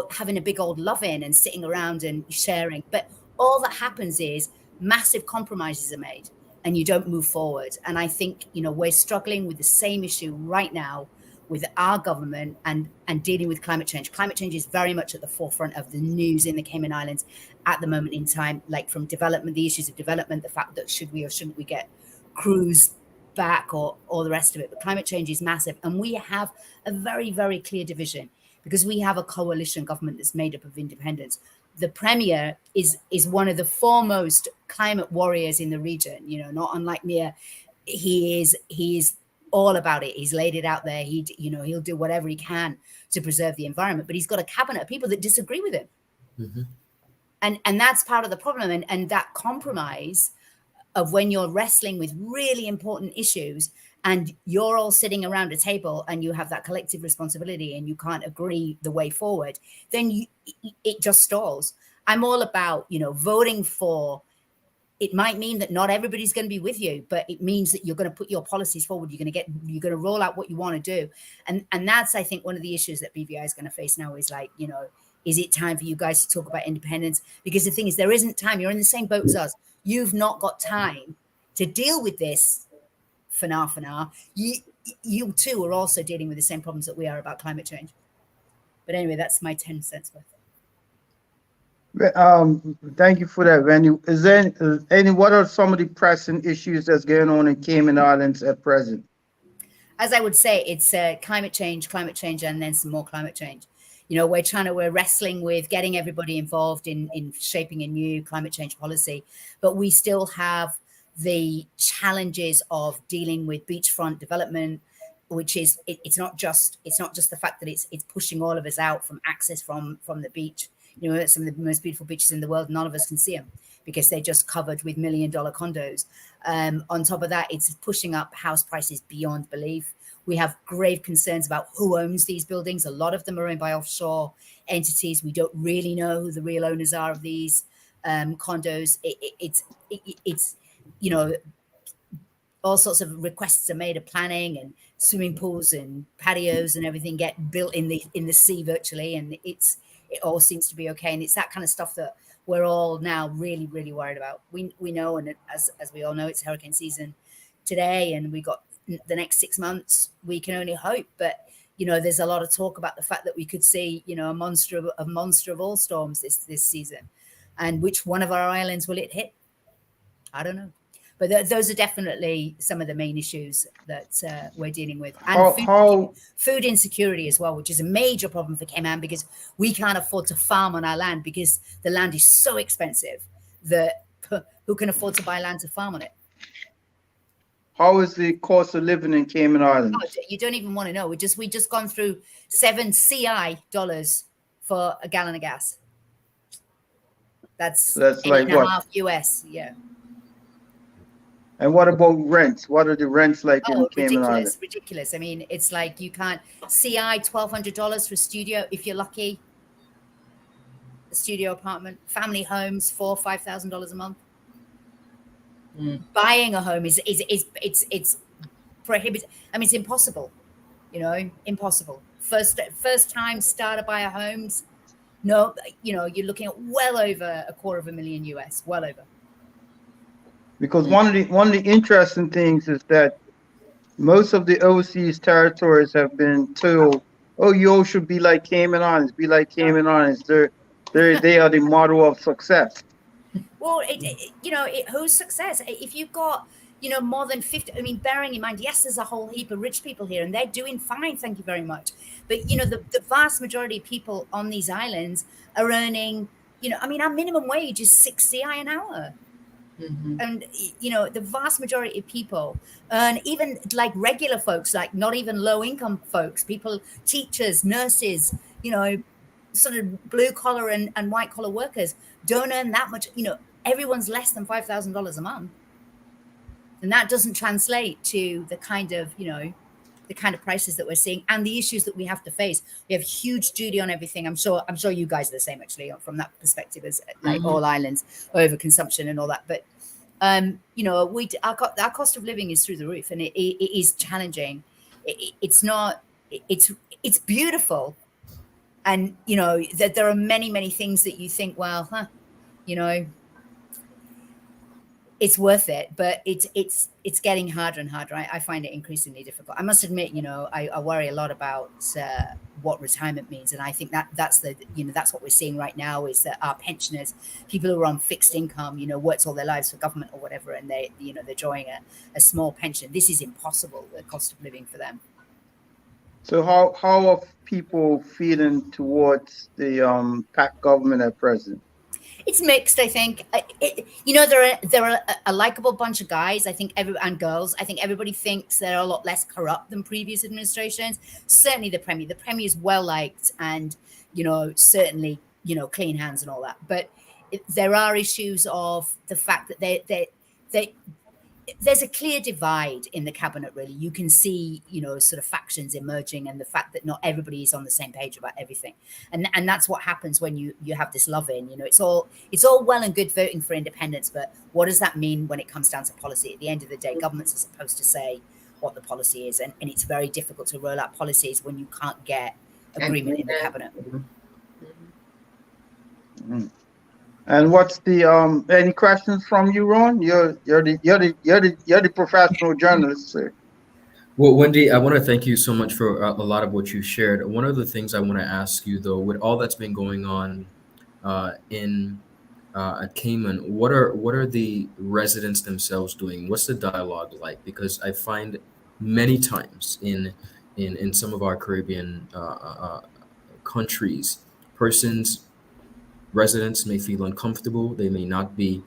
having a big old love-in and sitting around and sharing, but all that happens is massive compromises are made and you don't move forward. And I think, we're struggling with the same issue right now with our government and dealing with climate change. Climate change is very much at the forefront of the news in the Cayman Islands at the moment in time, like from development, the issues of development, the fact that should we or shouldn't we get crews back or all the rest of it. But climate change is massive. And we have a very, very clear division because we have a coalition government that's made up of independents. The Premier is one of the foremost climate warriors in the region, not unlike Mia. He is all about it. He's laid it out there. He'll do whatever he can to preserve the environment, but he's got a cabinet of people that disagree with him. Mm-hmm. And that's part of the problem. And that compromise of when you're wrestling with really important issues and you're all sitting around a table and you have that collective responsibility and you can't agree the way forward, then it just stalls. I'm all about, voting for. It might mean that not everybody's going to be with you, but it means that you're going to put your policies forward. You're going to roll out what you want to do. And that's, I think, one of the issues that BVI is going to face now is like, is it time for you guys to talk about independence? Because the thing is, there isn't time. You're in the same boat as us. You've not got time to deal with this for now. You too are also dealing with the same problems that we are about climate change. But anyway, that's my 10 cents worth.
Thank you for that, Wendy. Is there what are some of the pressing issues that's going on in Cayman Islands at present?
as I would say, it's climate change, and then some more climate change. We're wrestling with getting everybody involved in shaping a new climate change policy, but we still have the challenges of dealing with beachfront development, which is it's not just the fact that it's pushing all of us out from access from the beach. Some of the most beautiful beaches in the world, none of us can see them because they're just covered with $1 million condos. On top of that, it's pushing up house prices beyond belief. We have grave concerns about who owns these buildings. A lot of them are owned by offshore entities. We don't really know who the real owners are of these condos. It's all sorts of requests are made of planning, and swimming pools and patios and everything get built in the sea virtually, and it all seems to be okay. And it's that kind of stuff that we're all now really, really worried about. We know, and as we all know, it's hurricane season today, and we got the next 6 months. We can only hope, but there's a lot of talk about the fact that we could see a monster of all storms this season, and which one of our islands will it hit? I don't know. But those are definitely some of the main issues that we're dealing with. And food insecurity as well, which is a major problem for Cayman, because we can't afford to farm on our land because the land is so expensive that who can afford to buy land to farm on it?
How is the cost of living in Cayman Islands?
Oh, you don't even want to know. We just gone through $7 CI for a gallon of gas. That's
like what?
$8.5 US, yeah.
And what about rents? What are the rents like in Cayman Islands?
Ridiculous. I mean, it's like you can't CI $1,200 for a studio if you're lucky. A studio apartment, family homes, $4,000-5,000 a month. Buying a home is prohibited. I mean, it's impossible. Impossible. First time starter buyer homes. No, you're looking at well over $250,000 US. Well over.
Because one of the interesting things is that most of the overseas territories have been told, "Oh, you all should be like Cayman Islands. Be like Cayman Islands. They are the model of success."
Well, whose success? If you've got more than 50, I mean, bearing in mind, yes, there's a whole heap of rich people here, and they're doing fine, thank you very much. But the vast majority of people on these islands are earning, I mean, our minimum wage is 6 CI an hour. Mm-hmm. And the vast majority of people earn, even like regular folks, like not even low income folks, people, teachers, nurses, sort of blue collar and white collar workers don't earn that much. Everyone's less than $5,000 a month, and that doesn't translate to the kind of prices that we're seeing and the issues that we have to face. We have huge duty on everything. I'm sure you guys are the same, actually, from that perspective, as like all islands, overconsumption and all that. But our cost of living is through the roof, and it is challenging. It's beautiful, and that there are many things that you think, well, it's worth it, but it's getting harder and harder. I find it increasingly difficult. I must admit, I worry a lot about what retirement means, and I think that's what we're seeing right now, is that our pensioners, people who are on fixed income, worked all their lives for government or whatever, and they're drawing a small pension. This is impossible, the cost of living for them.
So how are people feeling towards the PAC government at present?
It's mixed, I think. There are a likable bunch of guys, I think, and girls. I think everybody thinks they're a lot less corrupt than previous administrations. Certainly the Premier. The Premier is well liked, and certainly clean hands and all that. But there are issues of the fact that there's a clear divide in the cabinet, really. You can see, sort of factions emerging, and the fact that not everybody is on the same page about everything. And that's what happens when you have this love-in. It's all well and good voting for independence, but what does that mean when it comes down to policy? At the end of the day, governments are supposed to say what the policy is, and it's very difficult to roll out policies when you can't get agreement in the cabinet.
Mm-hmm. And what's the any questions from you, Ron? You're the professional journalist, sir.
Well, Wendy, I want to thank you so much for a lot of what you shared. One of the things I want to ask you, though, with all that's been going on at Cayman, what are the residents themselves doing? What's the dialogue like? Because I find many times in some of our Caribbean countries, residents may feel uncomfortable. They may not be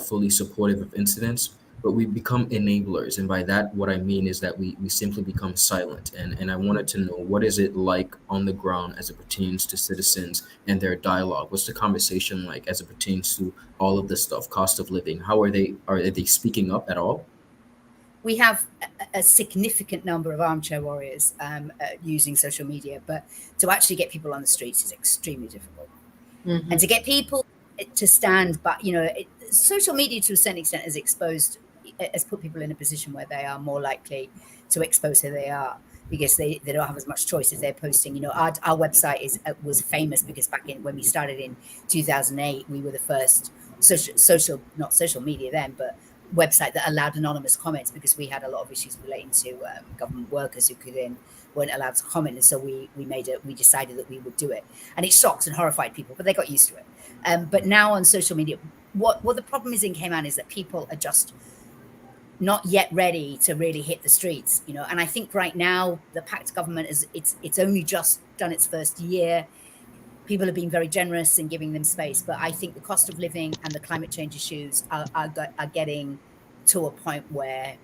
fully supportive of incidents, but we become enablers. And by that, what I mean is that we simply become silent. And I wanted to know, what is it like on the ground as it pertains to citizens and their dialogue? What's the conversation like as it pertains to all of this stuff, cost of living? How are they speaking up at all?
We have a significant number of armchair warriors using social media, but to actually get people on the streets is extremely difficult. Mm-hmm. And to get people to stand, but social media to a certain extent has put people in a position where they are more likely to expose who they are, because they don't have as much choice if they're posting. Our website was famous because back when we started in 2008, we were the first not social media then, but website that allowed anonymous comments, because we had a lot of issues relating to government workers who weren't allowed to comment. And so we decided that we would do it, and it shocked and horrified people, but they got used to it. But now on social media, what the problem is in Cayman is that people are just not yet ready to really hit the streets, and I think right now the PACT government it's only just done its first year. People have been very generous in giving them space, but I think the cost of living and the climate change issues are getting to a point where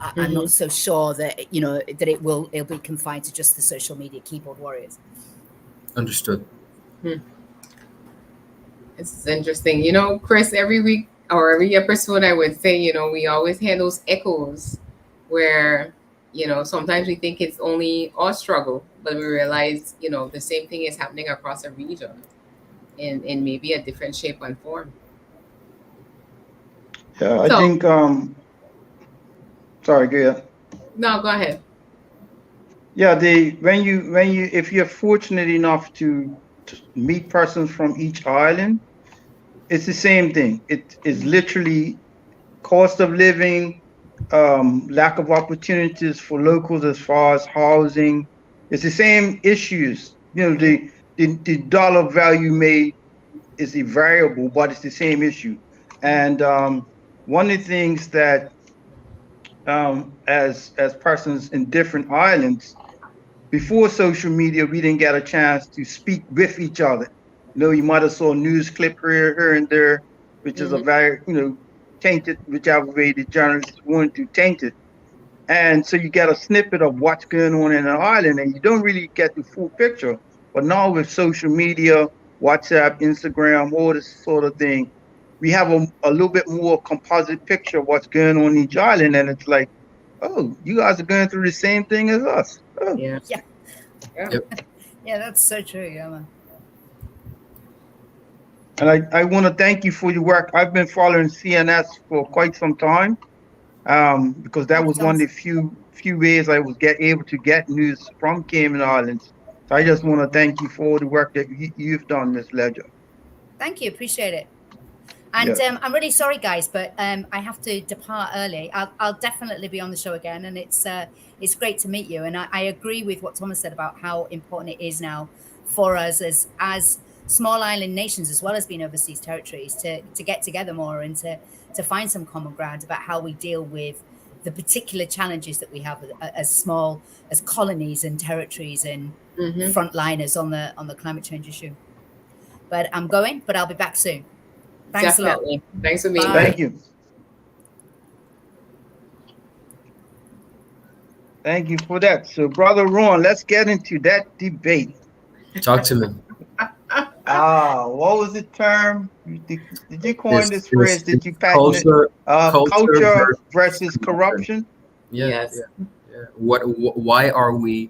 I'm not so sure that that it'll be confined to just the social media keyboard warriors.
Understood.
It's interesting, Chris. Every week or every episode, I would say, we always hear those echoes where sometimes we think it's only our struggle, but we realize the same thing is happening across a region in maybe a different shape and form.
Yeah, I think sorry, go ahead.
No, go ahead.
Yeah, if you're fortunate enough to meet persons from each island, it's the same thing. It is literally cost of living, lack of opportunities for locals as far as housing. It's the same issues. The dollar value made is a variable, but it's the same issue. And one of the things that as persons in different islands, before social media, we didn't get a chance to speak with each other. You might have saw a news clip here and there, which is a very, tainted, whichever way the journalists want to taint it. And so you get a snippet of what's going on in an island, and you don't really get the full picture. But now with social media, WhatsApp, Instagram, all this sort of thing, we have a little bit more composite picture of what's going on each island. And it's like, oh, you guys are going through the same thing as us. Oh.
Yeah.
Yep.
Yeah, that's so true. Yeah, man.
And I want to thank you for your work. I've been following CNS for quite some time, because that was one of the few ways I was able to get news from Cayman Islands. So I just want to thank you for all the work that you've done, Ms. Ledger.
Thank you. Appreciate it. And I'm really sorry, guys, but I have to depart early. I'll definitely be on the show again, and it's great to meet you. And I agree with what Thomas said about how important it is now for us as small island nations, as well as being overseas territories, to get together more and to find some common ground about how we deal with the particular challenges that we have as colonies and territories and frontliners on the climate change issue. But I'm going, but I'll be back soon. Thanks
Definitely.
a lot.
Thanks for being
Bye.
here.
Thank you. Thank you for that. So, Brother Ron, let's get into that debate.
Talk to me.
What was the term? Did you coin this phrase? Did you patent it?
Culture
versus corruption?
Yes.
Yeah. Why are we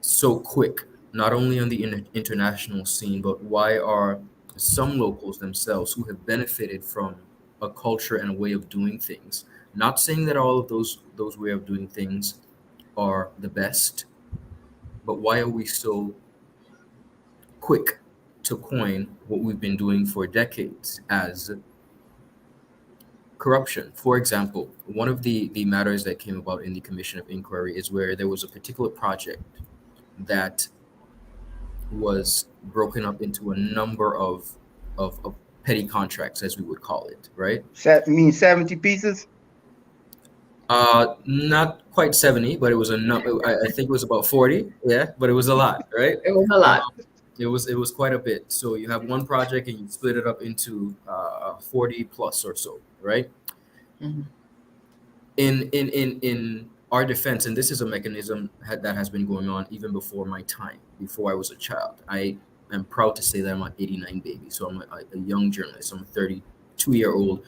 so quick, not only on the international scene, but why are some locals themselves who have benefited from a culture and a way of doing things, not saying that all of those way of doing things are the best, but why are we so quick to coin what we've been doing for decades as corruption? For example, one of the matters that came about in the Commission of Inquiry is where there was a particular project that was broken up into a number of petty contracts, as we would call it, right?
You mean 70 pieces?
Not quite 70, but it was a number. I think it was about 40. Yeah, but it was a lot, right?
It was a lot.
It was quite a bit. So you have one project and you split it up into 40 plus or so, right?
Mhm.
In our defense, and this is a mechanism that has been going on even before my time, before I was a child. I am proud to say that I'm an '89 baby, so I'm a young journalist. I'm a 32-year-old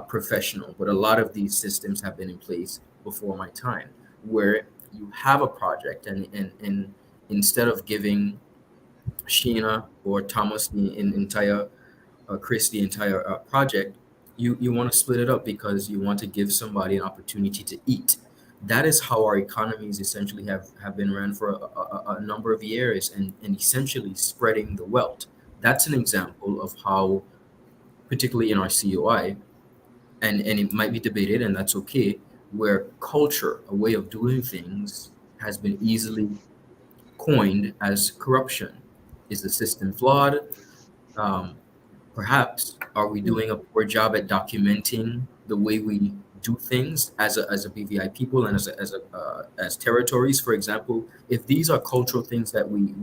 professional, but a lot of these systems have been in place before my time, where you have a project and instead of giving Sheena or Thomas the entire Chris the entire project, you want to split it up because you want to give somebody an opportunity to eat. That is how our economies essentially have been run for a number of years and essentially spreading the wealth. That's an example of how, particularly in our COI, and it might be debated, and that's okay, where culture, a way of doing things, has been easily coined as corruption. Is the system flawed? Um, Perhaps are we doing a poor job at documenting the way we do things as a BVI people and as territories? For example, if these are cultural things that we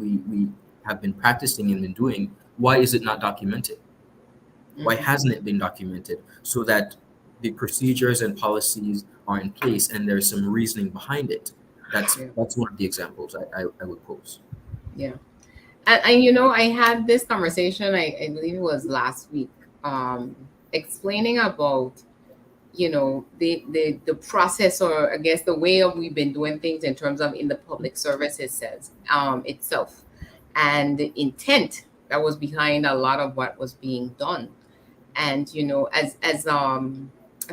have been practicing and been doing, why is it not documented? Why hasn't it been documented so that the procedures and policies are in place and there's some reasoning behind it? That's one of the examples I would pose.
Yeah. And you know, I had this conversation, I believe it was last week, explaining about, you know, the process, or I guess the way of we've been doing things in terms of in the public services says itself, and the intent that was behind a lot of what was being done. And you know, as I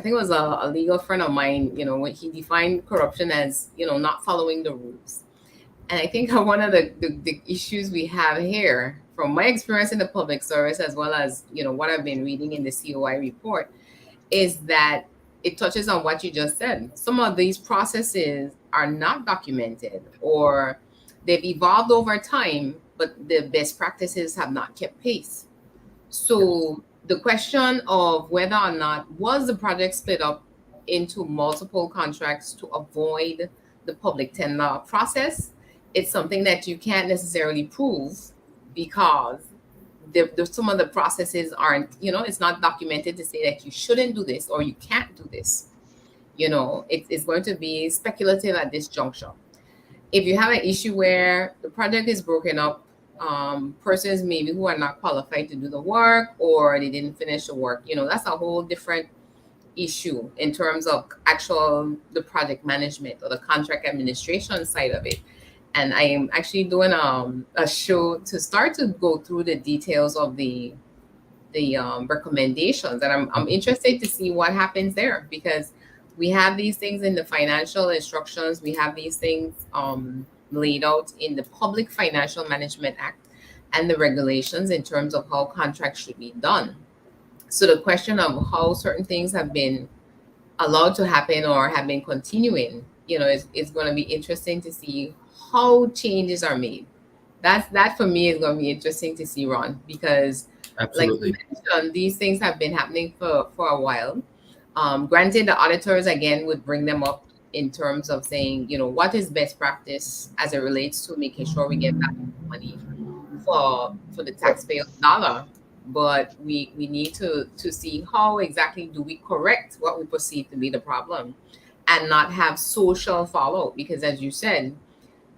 think it was a legal friend of mine, you know, when he defined corruption as, you know, not following the rules. And I think one of the issues we have here, from my experience in the public service, as well as, you know, what I've been reading in the COI report, is that it touches on what you just said. Some of these processes are not documented, or they've evolved over time, but the best practices have not kept pace. So the question of whether or not was the project split up into multiple contracts to avoid the public tender process, it's something that you can't necessarily prove, because some of the processes aren't, you know, it's not documented to say that you shouldn't do this or you can't do this. You know, it's going to be speculative at this juncture. If you have an issue where the project is broken up, persons maybe who are not qualified to do the work, or they didn't finish the work, you know, that's a whole different issue in terms of the project management or the contract administration side of it. And I am actually doing a show to start to go through the details of the recommendations, and I'm interested to see what happens there, because we have these things in the financial instructions, we have these things laid out in the Public Financial Management Act and the regulations in terms of how contracts should be done. So the question of how certain things have been allowed to happen or have been continuing, you know, is going to be interesting to see how changes are made. That for me is going to be interesting to see, Ron, because
Absolutely.
like you mentioned, these things have been happening for a while. Granted, the auditors again would bring them up in terms of saying, you know, what is best practice as it relates to making sure we get back money for the taxpayer's dollar. But we need to see how exactly do we correct what we perceive to be the problem and not have social fallout. Because as you said,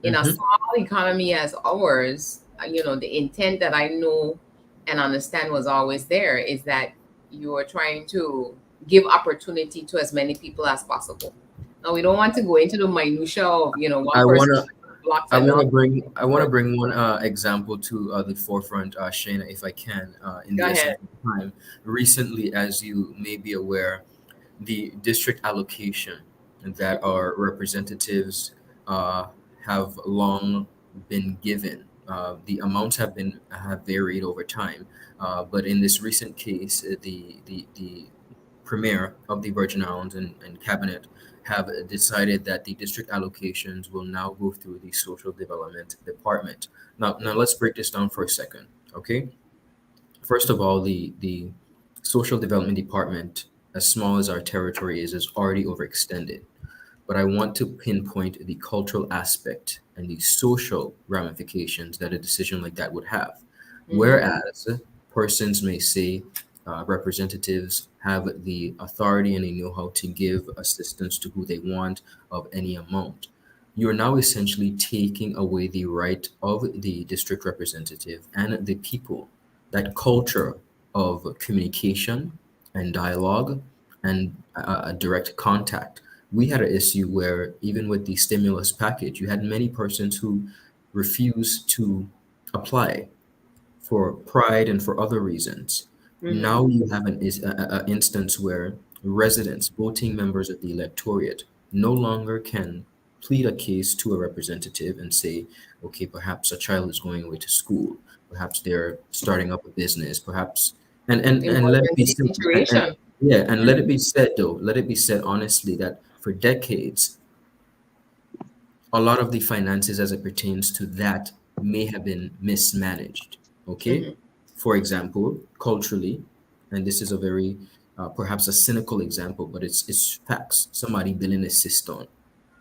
in a small economy as ours, you know, the intent that I know and understand was always there is that you are trying to give opportunity to as many people as possible. Now, we don't want to go into the minutia of, you know, one person blocks
I
another.
want to bring one example to the forefront, Shayna, if I can, in
Go
this
ahead.
time. Recently, as you may be aware, the district allocation that our representatives have long been given. The amounts have varied over time, but in this recent case, the premier of the Virgin Islands and cabinet have decided that the district allocations will now go through the social development department. Now let's break this down for a second, okay? First of all, the social development department, as small as our territory is already overextended. but I want to pinpoint the cultural aspect and the social ramifications that a decision like that would have. Whereas persons may say representatives have the authority and they know how to give assistance to who they want of any amount. You're now essentially taking away the right of the district representative and the people, that culture of communication and dialogue and direct contact. We had an issue where even with the stimulus package, you had many persons who refused to apply for pride and for other reasons. Now you have an instance where residents, voting members of the electorate, no longer can plead a case to a representative and say, okay, perhaps a child is going away to school, perhaps they're starting up a business, perhaps, and let it be said, and let it be said though, let it be said honestly that for decades, a lot of the finances as it pertains to that may have been mismanaged. Okay, for example, culturally, and this is a very perhaps a cynical example, but it's facts. Somebody building a cistern,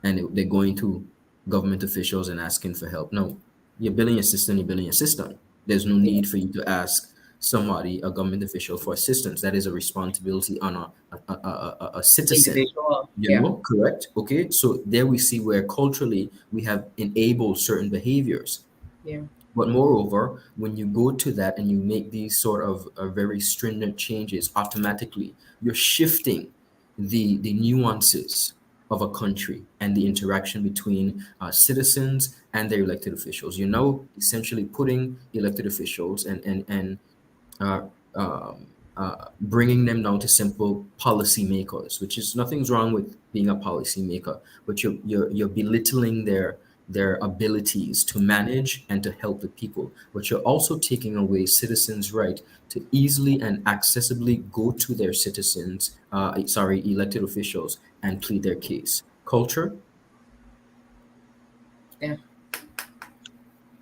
and they're going to government officials and asking for help. No, you're building a cistern. You're building a cistern. There's no need for you to ask somebody, a government official, for assistance. That is a responsibility on a citizen. You know, correct? Okay, so there we see where culturally we have enabled certain behaviors.
Yeah.
But moreover, when you go to that and you make these sort of very stringent changes, automatically you're shifting the nuances of a country and the interaction between citizens and their elected officials. You're now essentially putting elected officials and bringing them down to simple policy makers, which is nothing's wrong with being a policy maker, but you're belittling their abilities to manage and to help the people, but you're also taking away citizens' right to easily and accessibly go to their elected officials and plead their case. Culture.
Yeah.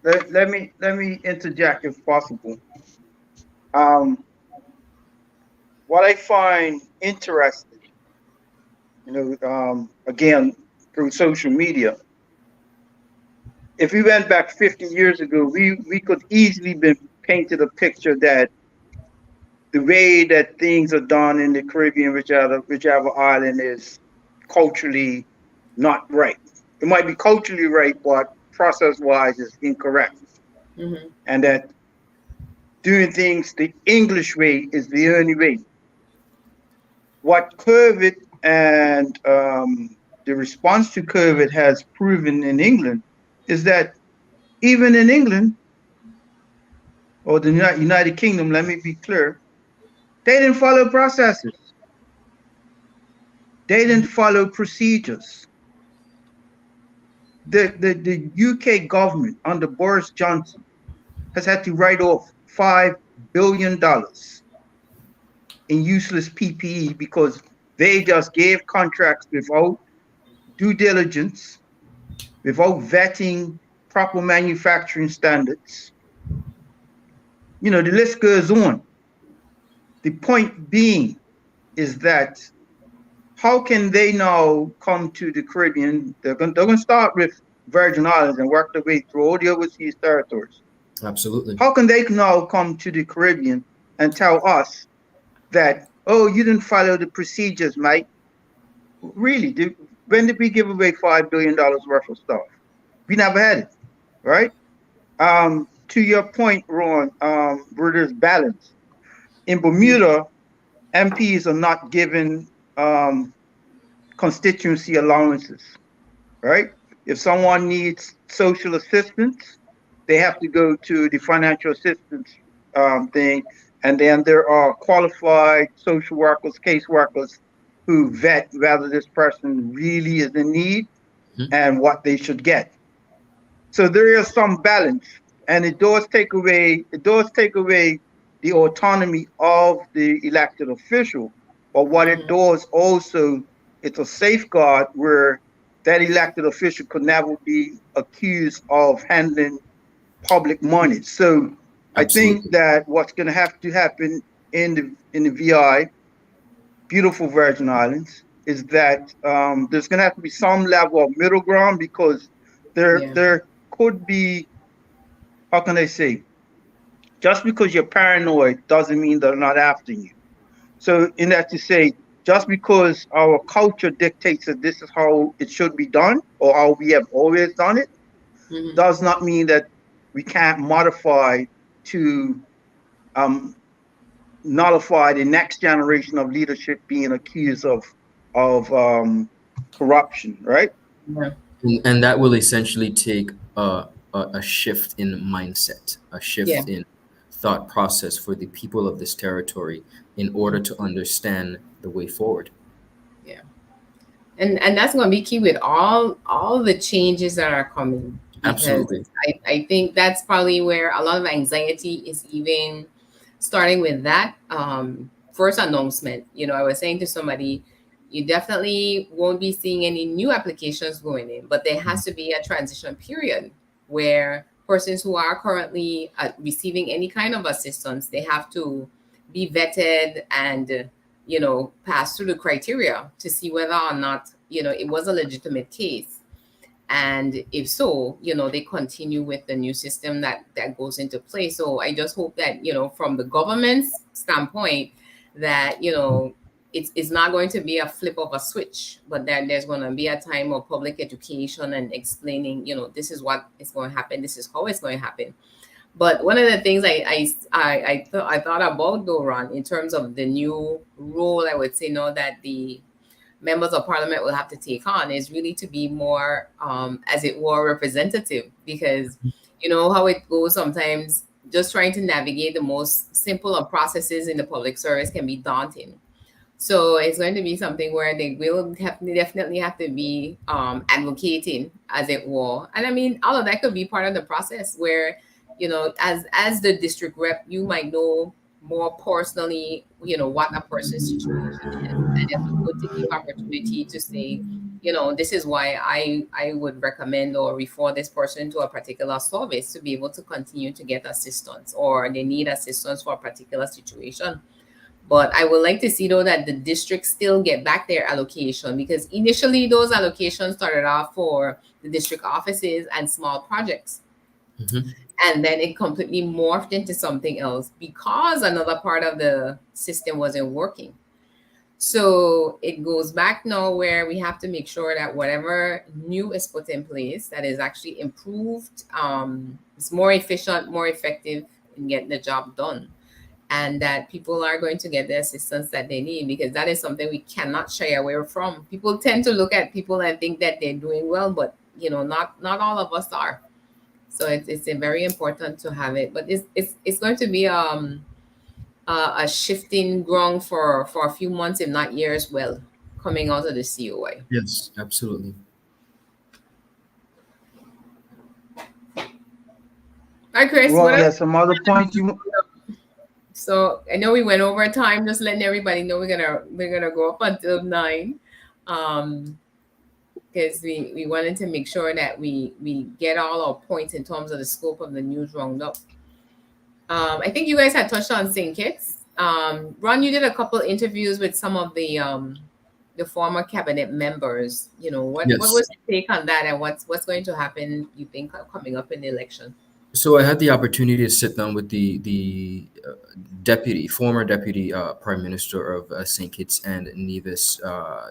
Let me interject if possible. What I find interesting, again through social media. If we went back 50 years ago, we could easily been painted a picture that the way that things are done in the Caribbean, whichever island, is culturally not right. It might be culturally right, but process-wise is incorrect. And that doing things the English way is the only way. What COVID and the response to COVID has proven in England is that even in England or the United Kingdom, let me be clear, they didn't follow processes. They didn't follow procedures. The UK government under Boris Johnson has had to write off $5 billion in useless PPE because they just gave contracts without due diligence, without vetting proper manufacturing standards. The list goes on. The point being is that how can they now come to the Caribbean? They're going to start with Virgin Islands and work their way through all the overseas territories.
Absolutely.
How can they now come to the Caribbean and tell us that, oh, you didn't follow the procedures, mate? Really? When did we give away $5 billion worth of stuff? We never had it, right? To your point, Ron, where there's balance. In Bermuda, MPs are not given constituency allowances, right? If someone needs social assistance, they have to go to the financial assistance thing, and then there are qualified social workers, case workers who vet whether this person really is in need and what they should get. So there is some balance, and it does take away the autonomy of the elected official. But what it does also, it's a safeguard where that elected official could never be accused of handling public money. So absolutely. I think that what's going to have to happen in the VI, beautiful Virgin Islands, is that there's going to have to be some level of middle ground, because
Yeah.
there could be, how can I say, just because you're paranoid doesn't mean they're not after you. So in that to say, just because our culture dictates that this is how it should be done or how we have always done it,
Mhm.
does not mean that we can't modify to nullify the next generation of leadership being accused of corruption, right?
Yeah.
And that will essentially take a shift in mindset, a
Yeah.
shift in thought process for the people of this territory in order to understand the way forward.
Yeah. And that's going to be key with all the changes that are coming, because
Absolutely.
I think that's probably where a lot of anxiety is even starting with that first announcement. I was saying to somebody, you definitely won't be seeing any new applications going in, but there has to be a transition period where persons who are currently receiving any kind of assistance, they have to be vetted and pass through the criteria to see whether or not it was a legitimate case. And if so, they continue with the new system that goes into place. So I just hope that from the government's standpoint, that it's not going to be a flip of a switch, but that there's going to be a time of public education and explaining, this is what is going to happen, this is how it's going to happen. But one of the things I thought about, though, Ron, in terms of the new role, I would say now that the members of parliament will have to take on is really to be more, as it were, representative, because you know how it goes sometimes. Just trying to navigate the most simple of processes in the public service can be daunting. So it's going to be something where they will definitely have to be advocating, as it were. And I mean, all of that could be part of the process where, as the district rep, you might know more personally, what a person's situation is. And it's a good to give opportunity to say, this is why I would recommend or refer this person to a particular service to be able to continue to get assistance, or they need assistance for a particular situation. But I would like to see, though, that the districts still get back their allocation, because initially those allocations started off for the district offices and small projects.
Mhm.
And then it completely morphed into something else because another part of the system wasn't working. So it goes back now where we have to make sure that whatever new is put in place, that is actually improved, it's more efficient, more effective in getting the job done, and that people are going to get the assistance that they need, because that is something we cannot shy away from. People tend to look at people and think that they're doing well, but not all of us are. So it's very important to have it, but it's going to be a shifting ground for a few months, if not years, well, coming out of the COI.
Yes, absolutely.
Hi, Chris.
Well,
What
yeah,
else?
some other points you.
So I know we went over time. Just letting everybody know we're gonna go up until 9, because we wanted to make sure that we get all our points in terms of the scope of the news roundup. I think you guys had touched on St. Kitts. Ron, you did a couple interviews with some of the former cabinet members. What
Yes.
was your take on that, and what's going to happen, you think, coming up in the election?
So I had the opportunity to sit down with the former deputy prime minister of St. Kitts and Nevis,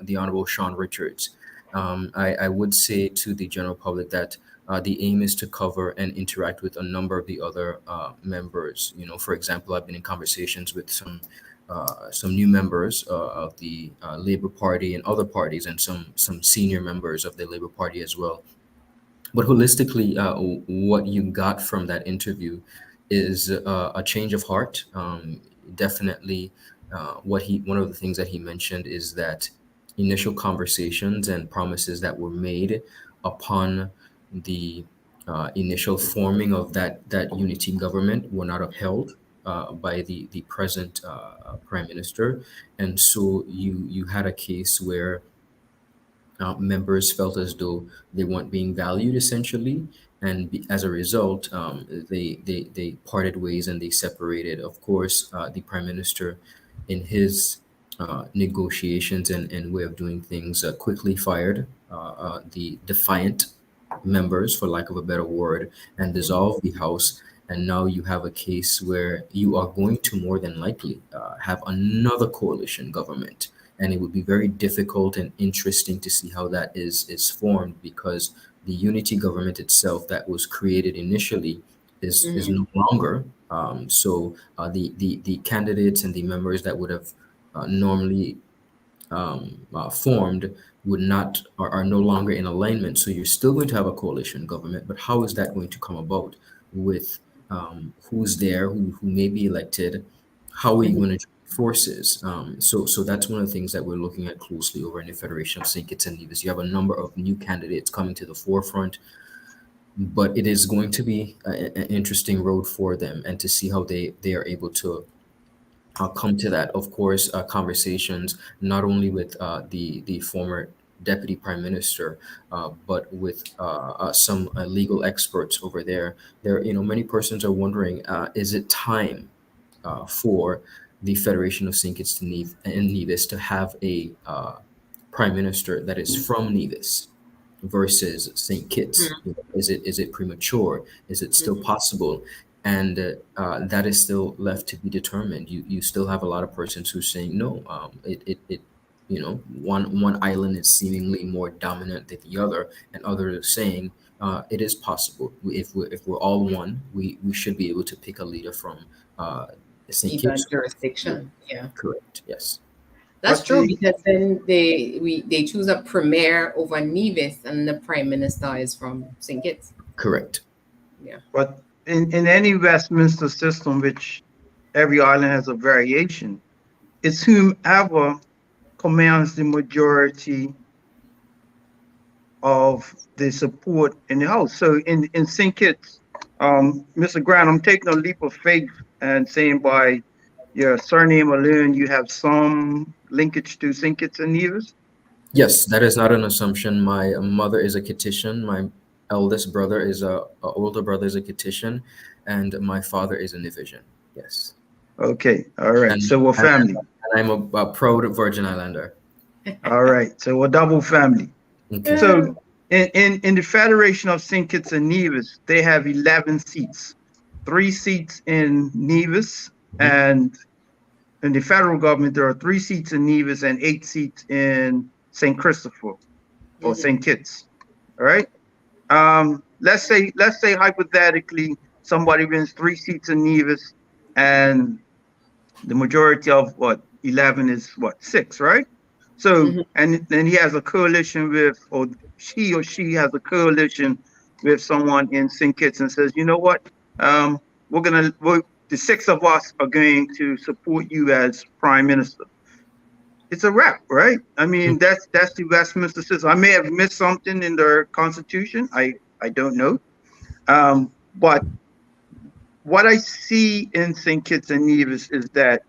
the Honorable Sean Richards. I would say to the general public that the aim is to cover and interact with a number of the other members. For example, I've been in conversations with some new members of the Labour Party and other parties, and some senior members of the Labour Party as well. But holistically, what you got from that interview is a change of heart. Definitely, one of the things that he mentioned is that initial conversations and promises that were made upon the initial forming of that unity government were not upheld by the present prime minister, and so you had a case where members felt as though they weren't being valued, essentially, and as a result, they parted ways and they separated. Of course, the prime minister, in his negotiations and way of doing things, quickly fired the defiant members, for lack of a better word, and dissolved the House. And now you have a case where you are going to more than likely have another coalition government. And it would be very difficult and interesting to see how that is formed, because the unity government itself that was created initially is no longer. The candidates and the members that would have normally formed would not are no longer in alignment. So you're still going to have a coalition government, but how is that going to come about with who's there, who may be elected? How are you going to join forces? So that's one of the things that we're looking at closely over in the Federation of St. Kitts and Nevis. You have a number of new candidates coming to the forefront, but it is going to be an interesting road for them, and to see how they are able to come to that. Of course, conversations not only with the former deputy prime minister, but with some legal experts over there. Many persons are wondering, is it time for the Federation of St. Kitts and Nevis to have a prime minister that is from Nevis versus St. Kitts? Is it premature? Is it still possible? And that is still left to be determined. You still have a lot of persons who are saying no. One island is seemingly more dominant than the other, and others are saying it is possible. If we're all one, we should be able to pick a leader from St. Kitts
jurisdiction. Yeah,
correct. Yes,
that's true, because then they choose a premier over Nevis, and the prime minister is from St. Kitts.
correct.
Yeah,
But in any Westminster system, which every island has a variation, it's whomever commands the majority of the support in the House. So in St. Kitts, Mr. Grant, I'm taking a leap of faith and saying by your surname alone, you have some linkage to St. Kitts and Nevis?
Yes, that is not an assumption. My mother is a Kittitian. My eldest brother is older brother is a Kittitian, and my father is a Nevisian. Yes.
Okay, all right.
And-
So we're family.
And I'm a proud Virgin Islander.
All right, so we're double family.
Okay.
So in the Federation of St. Kitts and Nevis, they have 11 seats, 3 seats in Nevis, and in the federal government, there are 3 seats in Nevis and 8 seats in St. Christopher or St. Kitts. All right. Let's say hypothetically somebody wins 3 seats in Nevis, and the majority of 11 is 6, right? So and then he has a coalition with, or he has a coalition with someone in St. Kitts and says, you know what, the 6 of us are going to support you as prime minister. It's a wrap, right? I mean, that's the Westminster system. I may have missed something in their constitution. I don't know. But what I see in St. Kitts and Nevis is that,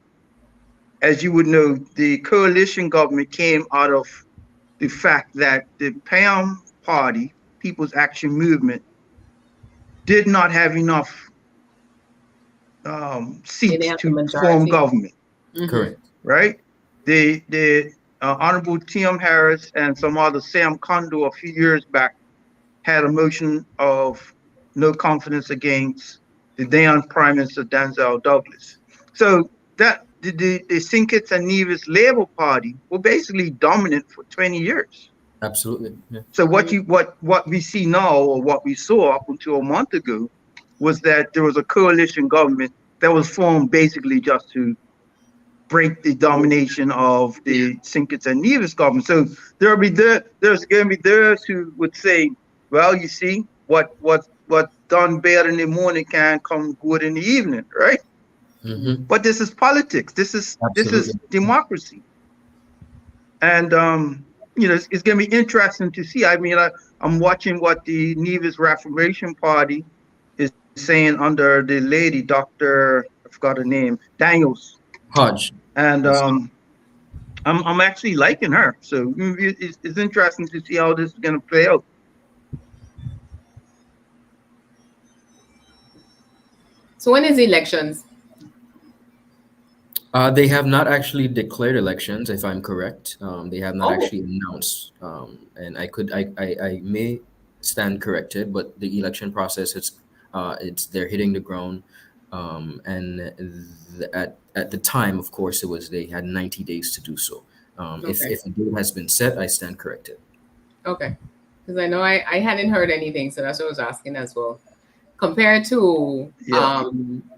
as you would know, the coalition government came out of the fact that the PAM party, People's Action Movement, did not have enough seats to form government.
Correct.
Right? The Honorable Tim Harris and some other Sam Kondo a few years back had a motion of no confidence against the then Prime Minister Denzel Douglas. So that the St. Kitts and Nevis Labour Party were basically dominant for 20 years.
Absolutely. Yeah.
So what we see now, or what we saw up until a month ago, was that there was a coalition government that was formed basically just to break the domination of the St. Kitts and Nevis government. So there's going to be those who would say, well, you see, what done bad in the morning can come good in the evening, right? But this is politics. This is democracy, and it's going to be interesting to see. I mean, I'm watching what the Nevis Reformation Party is saying under the lady, Dr. I forgot her name, Daniels
Hodge,
and I'm actually liking her. So it's interesting to see how this is going to play out.
So when is the elections?
They have not actually declared elections, if I'm correct. They have not
Oh,
actually announced, and I may stand corrected, but the election process it's they're hitting the ground, and at the time, of course, it was they had 90 days to do so. If
okay.
a date has been set, I stand corrected.
Okay. Because I know I hadn't heard anything, so that's what I was asking as well. Compared to
Yeah.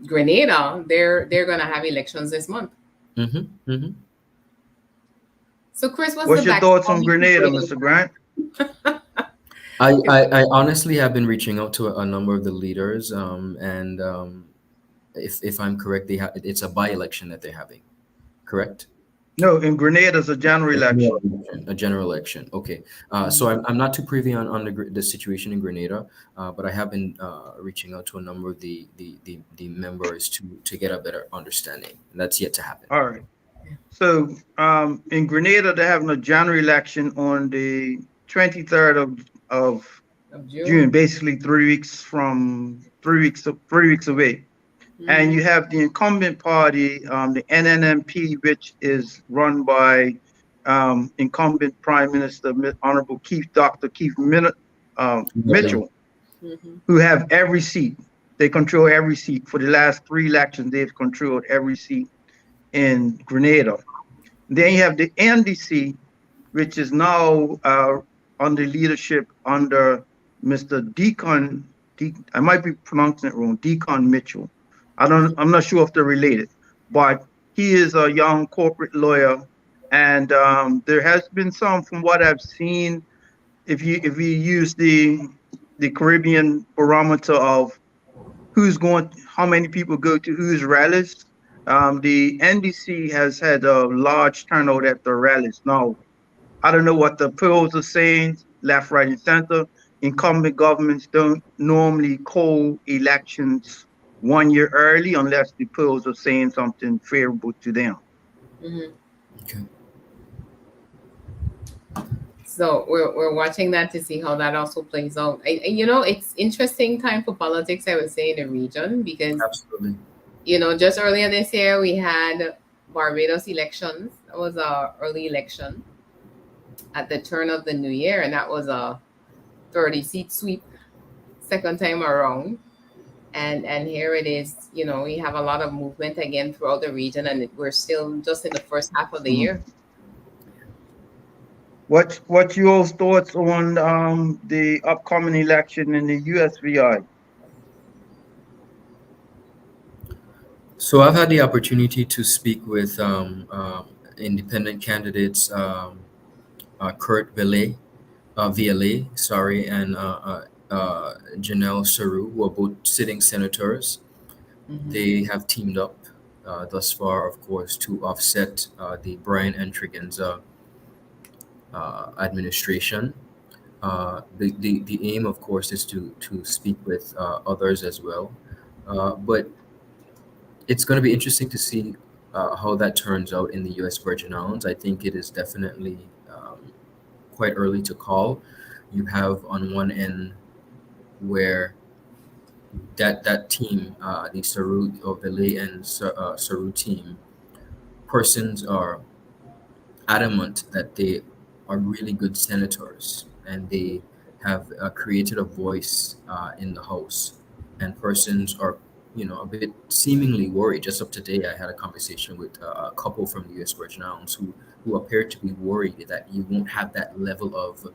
Grenada, they're gonna have elections this month.
Mm-hmm, mm-hmm.
So Chris, what's
What's
the
your thoughts on
backstory to
Grenada,
Grenada?
Mr. Grant?
I honestly have been reaching out to a number of the leaders, and if I'm correct, it's a by-election that they're having, correct?
No, in Grenada's a general election.
A general election. Okay. So
Mm-hmm.
I'm not too privy on the situation in Grenada, but I have been reaching out to a number of the members to get a better understanding. And that's yet to happen.
All right. So in Grenada, they're having a general election on the 23rd of
Of
June,
June.
basically 3 weeks away. And you have the incumbent party, the NNMP, which is run by incumbent Prime Minister Honorable Dr. Keith Mitchell,
Mm-hmm.
who have every seat. They control every seat. For the last 3 elections, they've controlled every seat in Grenada. Then you have the NDC, which is now under leadership under Mr. I might be pronouncing it wrong, Deacon Mitchell. I'm not sure if they're related, but he is a young corporate lawyer, and there has been some, from what I've seen, if you use the Caribbean barometer of how many people go to whose rallies, the NDC has had a large turnout at the rallies. Now, I don't know what the polls are saying, left, right, and center. Incumbent governments don't normally call elections 1 year early unless the polls are saying something favorable to them.
Mm-hmm.
Okay.
So we're watching that to see how that also plays out. It's interesting time for politics, I would say, in the region, because
Absolutely.
just earlier this year we had Barbados elections. That was a early election at the turn of the new year, and that was a 30-seat sweep second time around. And here it is, we have a lot of movement again throughout the region, and we're still just in the first half of the year.
What's your thoughts on the upcoming election in the USVI?
So I've had the opportunity to speak with independent candidates, Kurt Viale, sorry, and Janelle Saru, who are both sitting senators.
Mm-hmm.
They have teamed up thus far, of course, to offset the Brian Entregenza administration. The aim, of course, is to speak with others as well. But it's going to be interesting to see how that turns out in the U.S. Virgin Islands. I think it is definitely quite early to call. You have on one end where that team, the Saru or Belay and Saru team, persons are adamant that they are really good senators and they have created a voice in the House, and persons are a bit seemingly worried. Just up today, I had a conversation with a couple from the U.S. Virgin Islands who appeared to be worried that you won't have that level of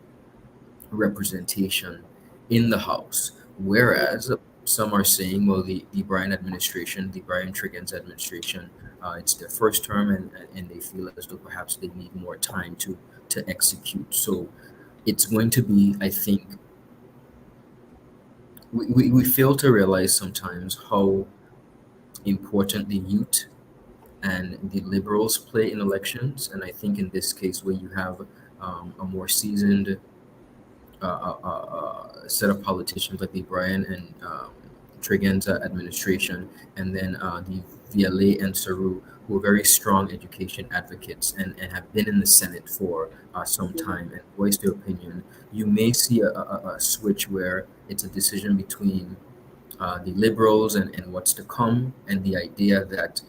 representation in the House, whereas some are saying, well, the Brian Tregenza administration, it's their first term, and they feel as though perhaps they need more time to execute. So it's going to be, I think, we fail to realize sometimes how important the youth and the liberals play in elections. And I think in this case, where you have a more seasoned set of politicians like the Brian and Tregenza administration, and then the Viale and Saru, who are very strong education advocates and have been in the Senate for some time and voice their opinion, you may see a switch where it's a decision between the liberals and what's to come, and the idea that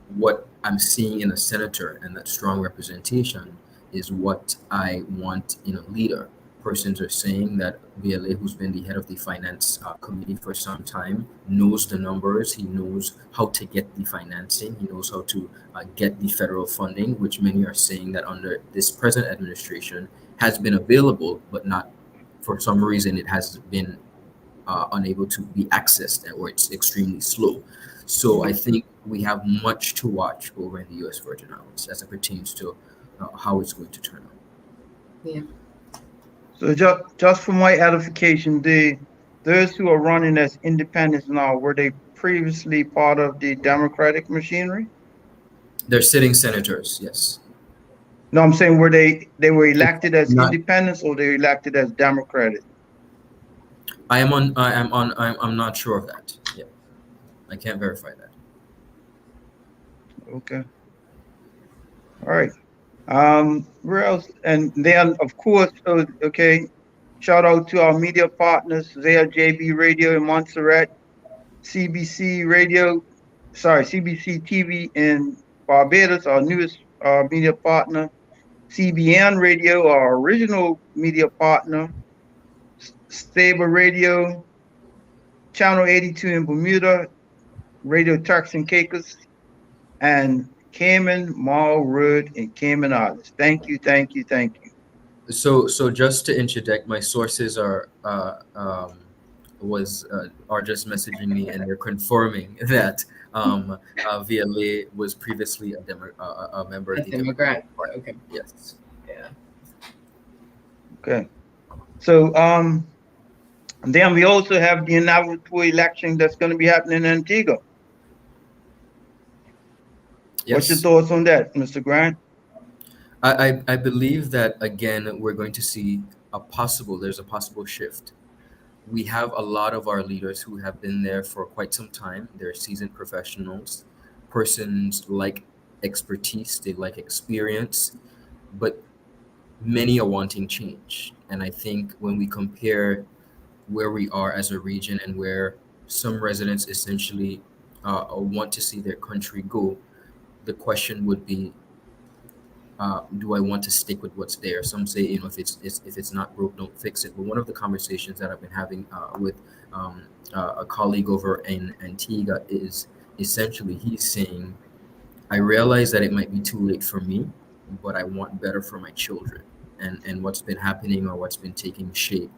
what I'm seeing in a senator and that strong representation is what I want in a leader. Persons are saying that VLA, who's been the head of the finance committee for some time, knows the numbers. He knows how to get the financing. He knows how to get the federal funding, which many are saying that under this present administration has been available, but not, for some reason, it has been unable to be accessed, or it's extremely slow. So I think we have much to watch over in the U.S. Virgin Islands as it pertains to how it's going to turn out.
Yeah.
So just for my edification, those who are running as independents now, were they previously part of the Democratic machinery?
They're sitting senators, yes.
No, I'm saying they were elected as independents, or they were elected as Democratic?
I'm not sure of that. Yeah, I can't verify that.
Okay. All right. Where else? And then, of course, okay, shout out to our media partners, ZJB Radio in Montserrat, CBC TV in Barbados, our newest media partner, CBN Radio, our original media partner, Saba Radio, Channel 82 in Bermuda, Radio Turks and Caicos, and Cayman, Marl, and Cayman Islands. Thank you.
So just to interject, my sources are just messaging me, and they're confirming that VLA was previously a member of the
Democrat. Okay.
Yes.
Yeah.
Okay. So then we also have the inevitable election that's going to be happening in Antigua.
Yes.
What's your thoughts on that, Mr. Grant?
I believe that, again, we're going to see there's a possible shift. We have a lot of our leaders who have been there for quite some time. They're seasoned professionals. Persons like expertise, they like experience, but many are wanting change. And I think when we compare where we are as a region and where some residents essentially want to see their country go, the question would be, do I want to stick with what's there? Some say, if it's not broke, don't fix it. But one of the conversations that I've been having with a colleague over in Antigua is essentially, he's saying, I realize that it might be too late for me, but I want better for my children. And what's been happening or what's been taking shape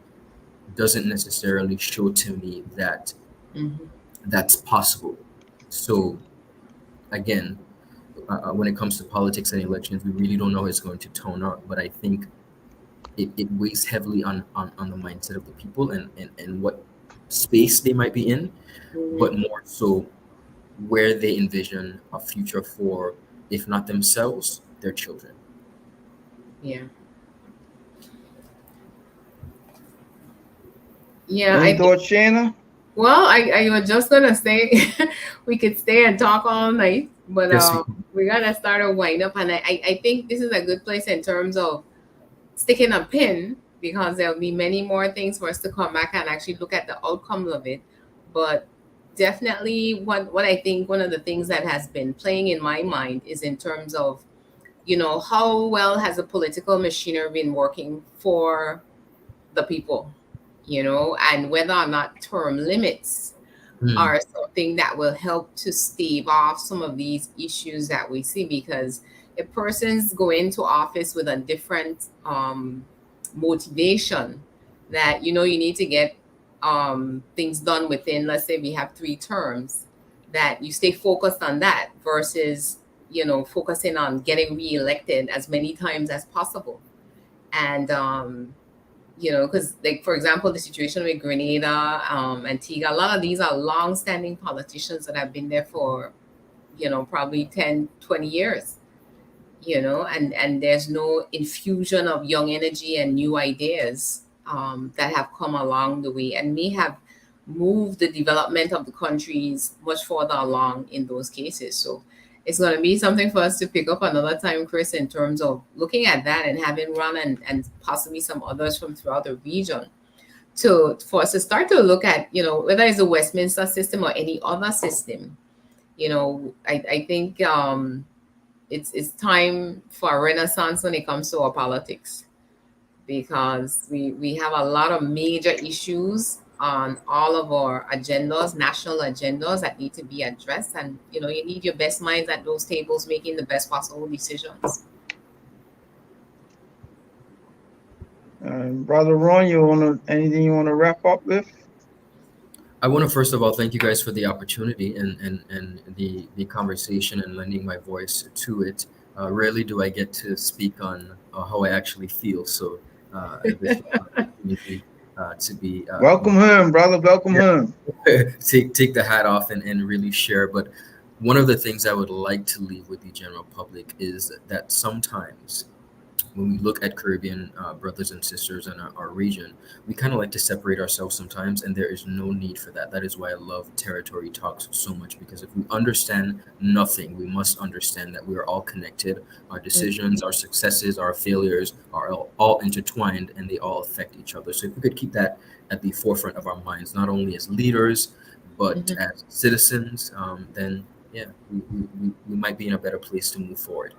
doesn't necessarily show to me that that's possible. So again, when it comes to politics and elections, we really don't know how it's going to turn out. But I think it weighs heavily on the mindset of the people and what space they might be in, but more so where they envision a future for, if not themselves, their children.
Yeah. Yeah.
Any thoughts, Shaina?
Well, I was just gonna say we could stay and talk all night, but
Yes,
we gotta start a wind up, and I think this is a good place in terms of sticking a pin, because there'll be many more things for us to come back and actually look at the outcomes of it. But definitely what I think one of the things that has been playing in my mind is in terms of, how well has the political machinery been working for the people, and whether or not term limits are something that will help to stave off some of these issues that we see. Because if persons go into office with a different motivation, that you need to get things done within, let's say we have 3 terms, that you stay focused on that versus focusing on getting reelected as many times as possible. And because, like, for example, the situation with Grenada, Antigua, a lot of these are long-standing politicians that have been there for, probably 10, 20 years, and there's no infusion of young energy and new ideas that have come along the way and may have moved the development of the countries much further along in those cases. So it's going to be something for us to pick up another time, Chris, in terms of looking at that and having Ron and possibly some others from throughout the region for us to start to look at, whether it's the Westminster system or any other system, I think it's time for a renaissance when it comes to our politics, because we have a lot of major issues on all of our agendas, national agendas, that need to be addressed. And you need your best minds at those tables making the best possible decisions.
Brother Ron, anything you want to wrap up with?
I want to first of all thank you guys for the opportunity and the conversation and lending my voice to it. Rarely do I get to speak on how I actually feel, so this opportunity to be
welcome home, brother. Welcome home.
take the hat off and really share. But one of the things I would like to leave with the general public is that sometimes when we look at Caribbean brothers and sisters in our region, we kind of like to separate ourselves sometimes, and there is no need for that. That is why I love Territory Talks so much, because if we understand nothing, we must understand that we are all connected. Our decisions, our successes, our failures are all intertwined, and they all affect each other. So if we could keep that at the forefront of our minds, not only as leaders, but as citizens, then yeah, we might be in a better place to move forward.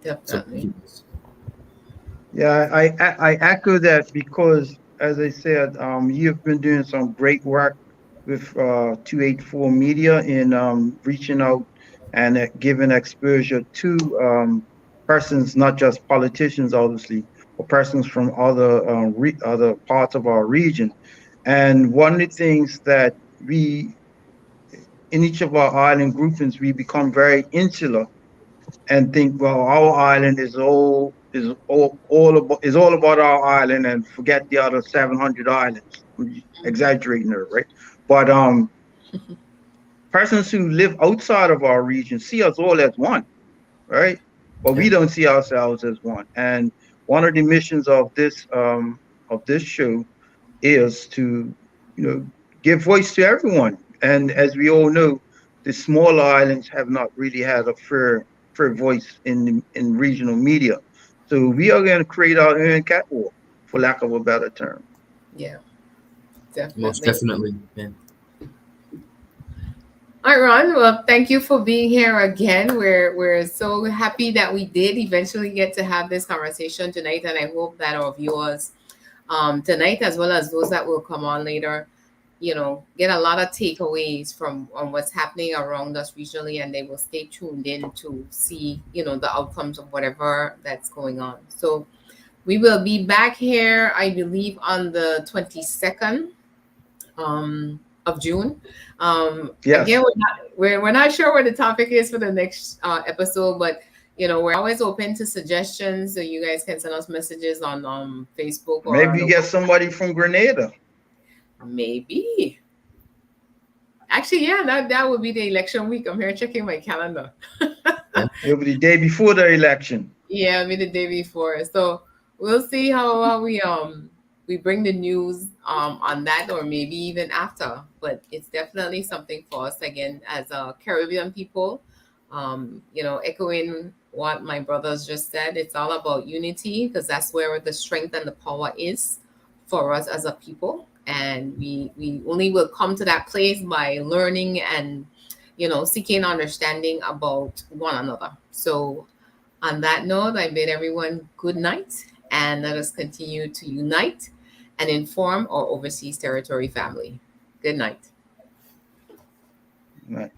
Definitely.
So,
yeah, I echo that, because, as I said, you've been doing some great work with 284 Media in reaching out and giving exposure to persons, not just politicians, obviously, but persons from other parts of our region. And one of the things that in each of our island groupings, we become very insular and think, well, our island is all about our island, and forget the other 700 islands. I'm exaggerating there, right? But persons who live outside of our region see us all as one, right? But we don't see ourselves as one. And one of the missions of this show is to give voice to everyone. And as we all know, the smaller islands have not really had a fair voice in regional media. So we are going to create our own catwalk, for lack of a better term.
Yeah, definitely.
most definitely. Yeah.
All right, Ron. Well, thank you for being here again. We're so happy that we did eventually get to have this conversation tonight, and I hope that our viewers tonight, as well as those that will come on later, get a lot of takeaways from what's happening around us regionally, and they will stay tuned in to see, the outcomes of whatever that's going on. So we will be back here, I believe, on the 22nd of June.
Yes.
Again, we're not sure what the topic is for the next episode, but we're always open to suggestions. So you guys can send us messages on Facebook. Or
maybe get somebody from Grenada.
Maybe. Actually, yeah, that would be the election week. I'm here checking my calendar.
It'll be the day before the election.
Yeah, it'll be the day before. So we'll see how we bring the news on that, or maybe even after. But it's definitely something for us, again, as a Caribbean people. Echoing what my brothers just said, it's all about unity, because that's where the strength and the power is for us as a people. And we only will come to that place by learning and seeking understanding about one another. So on that note, I bid everyone good night, and let us continue to unite and inform our overseas territory family. Good night.
Right.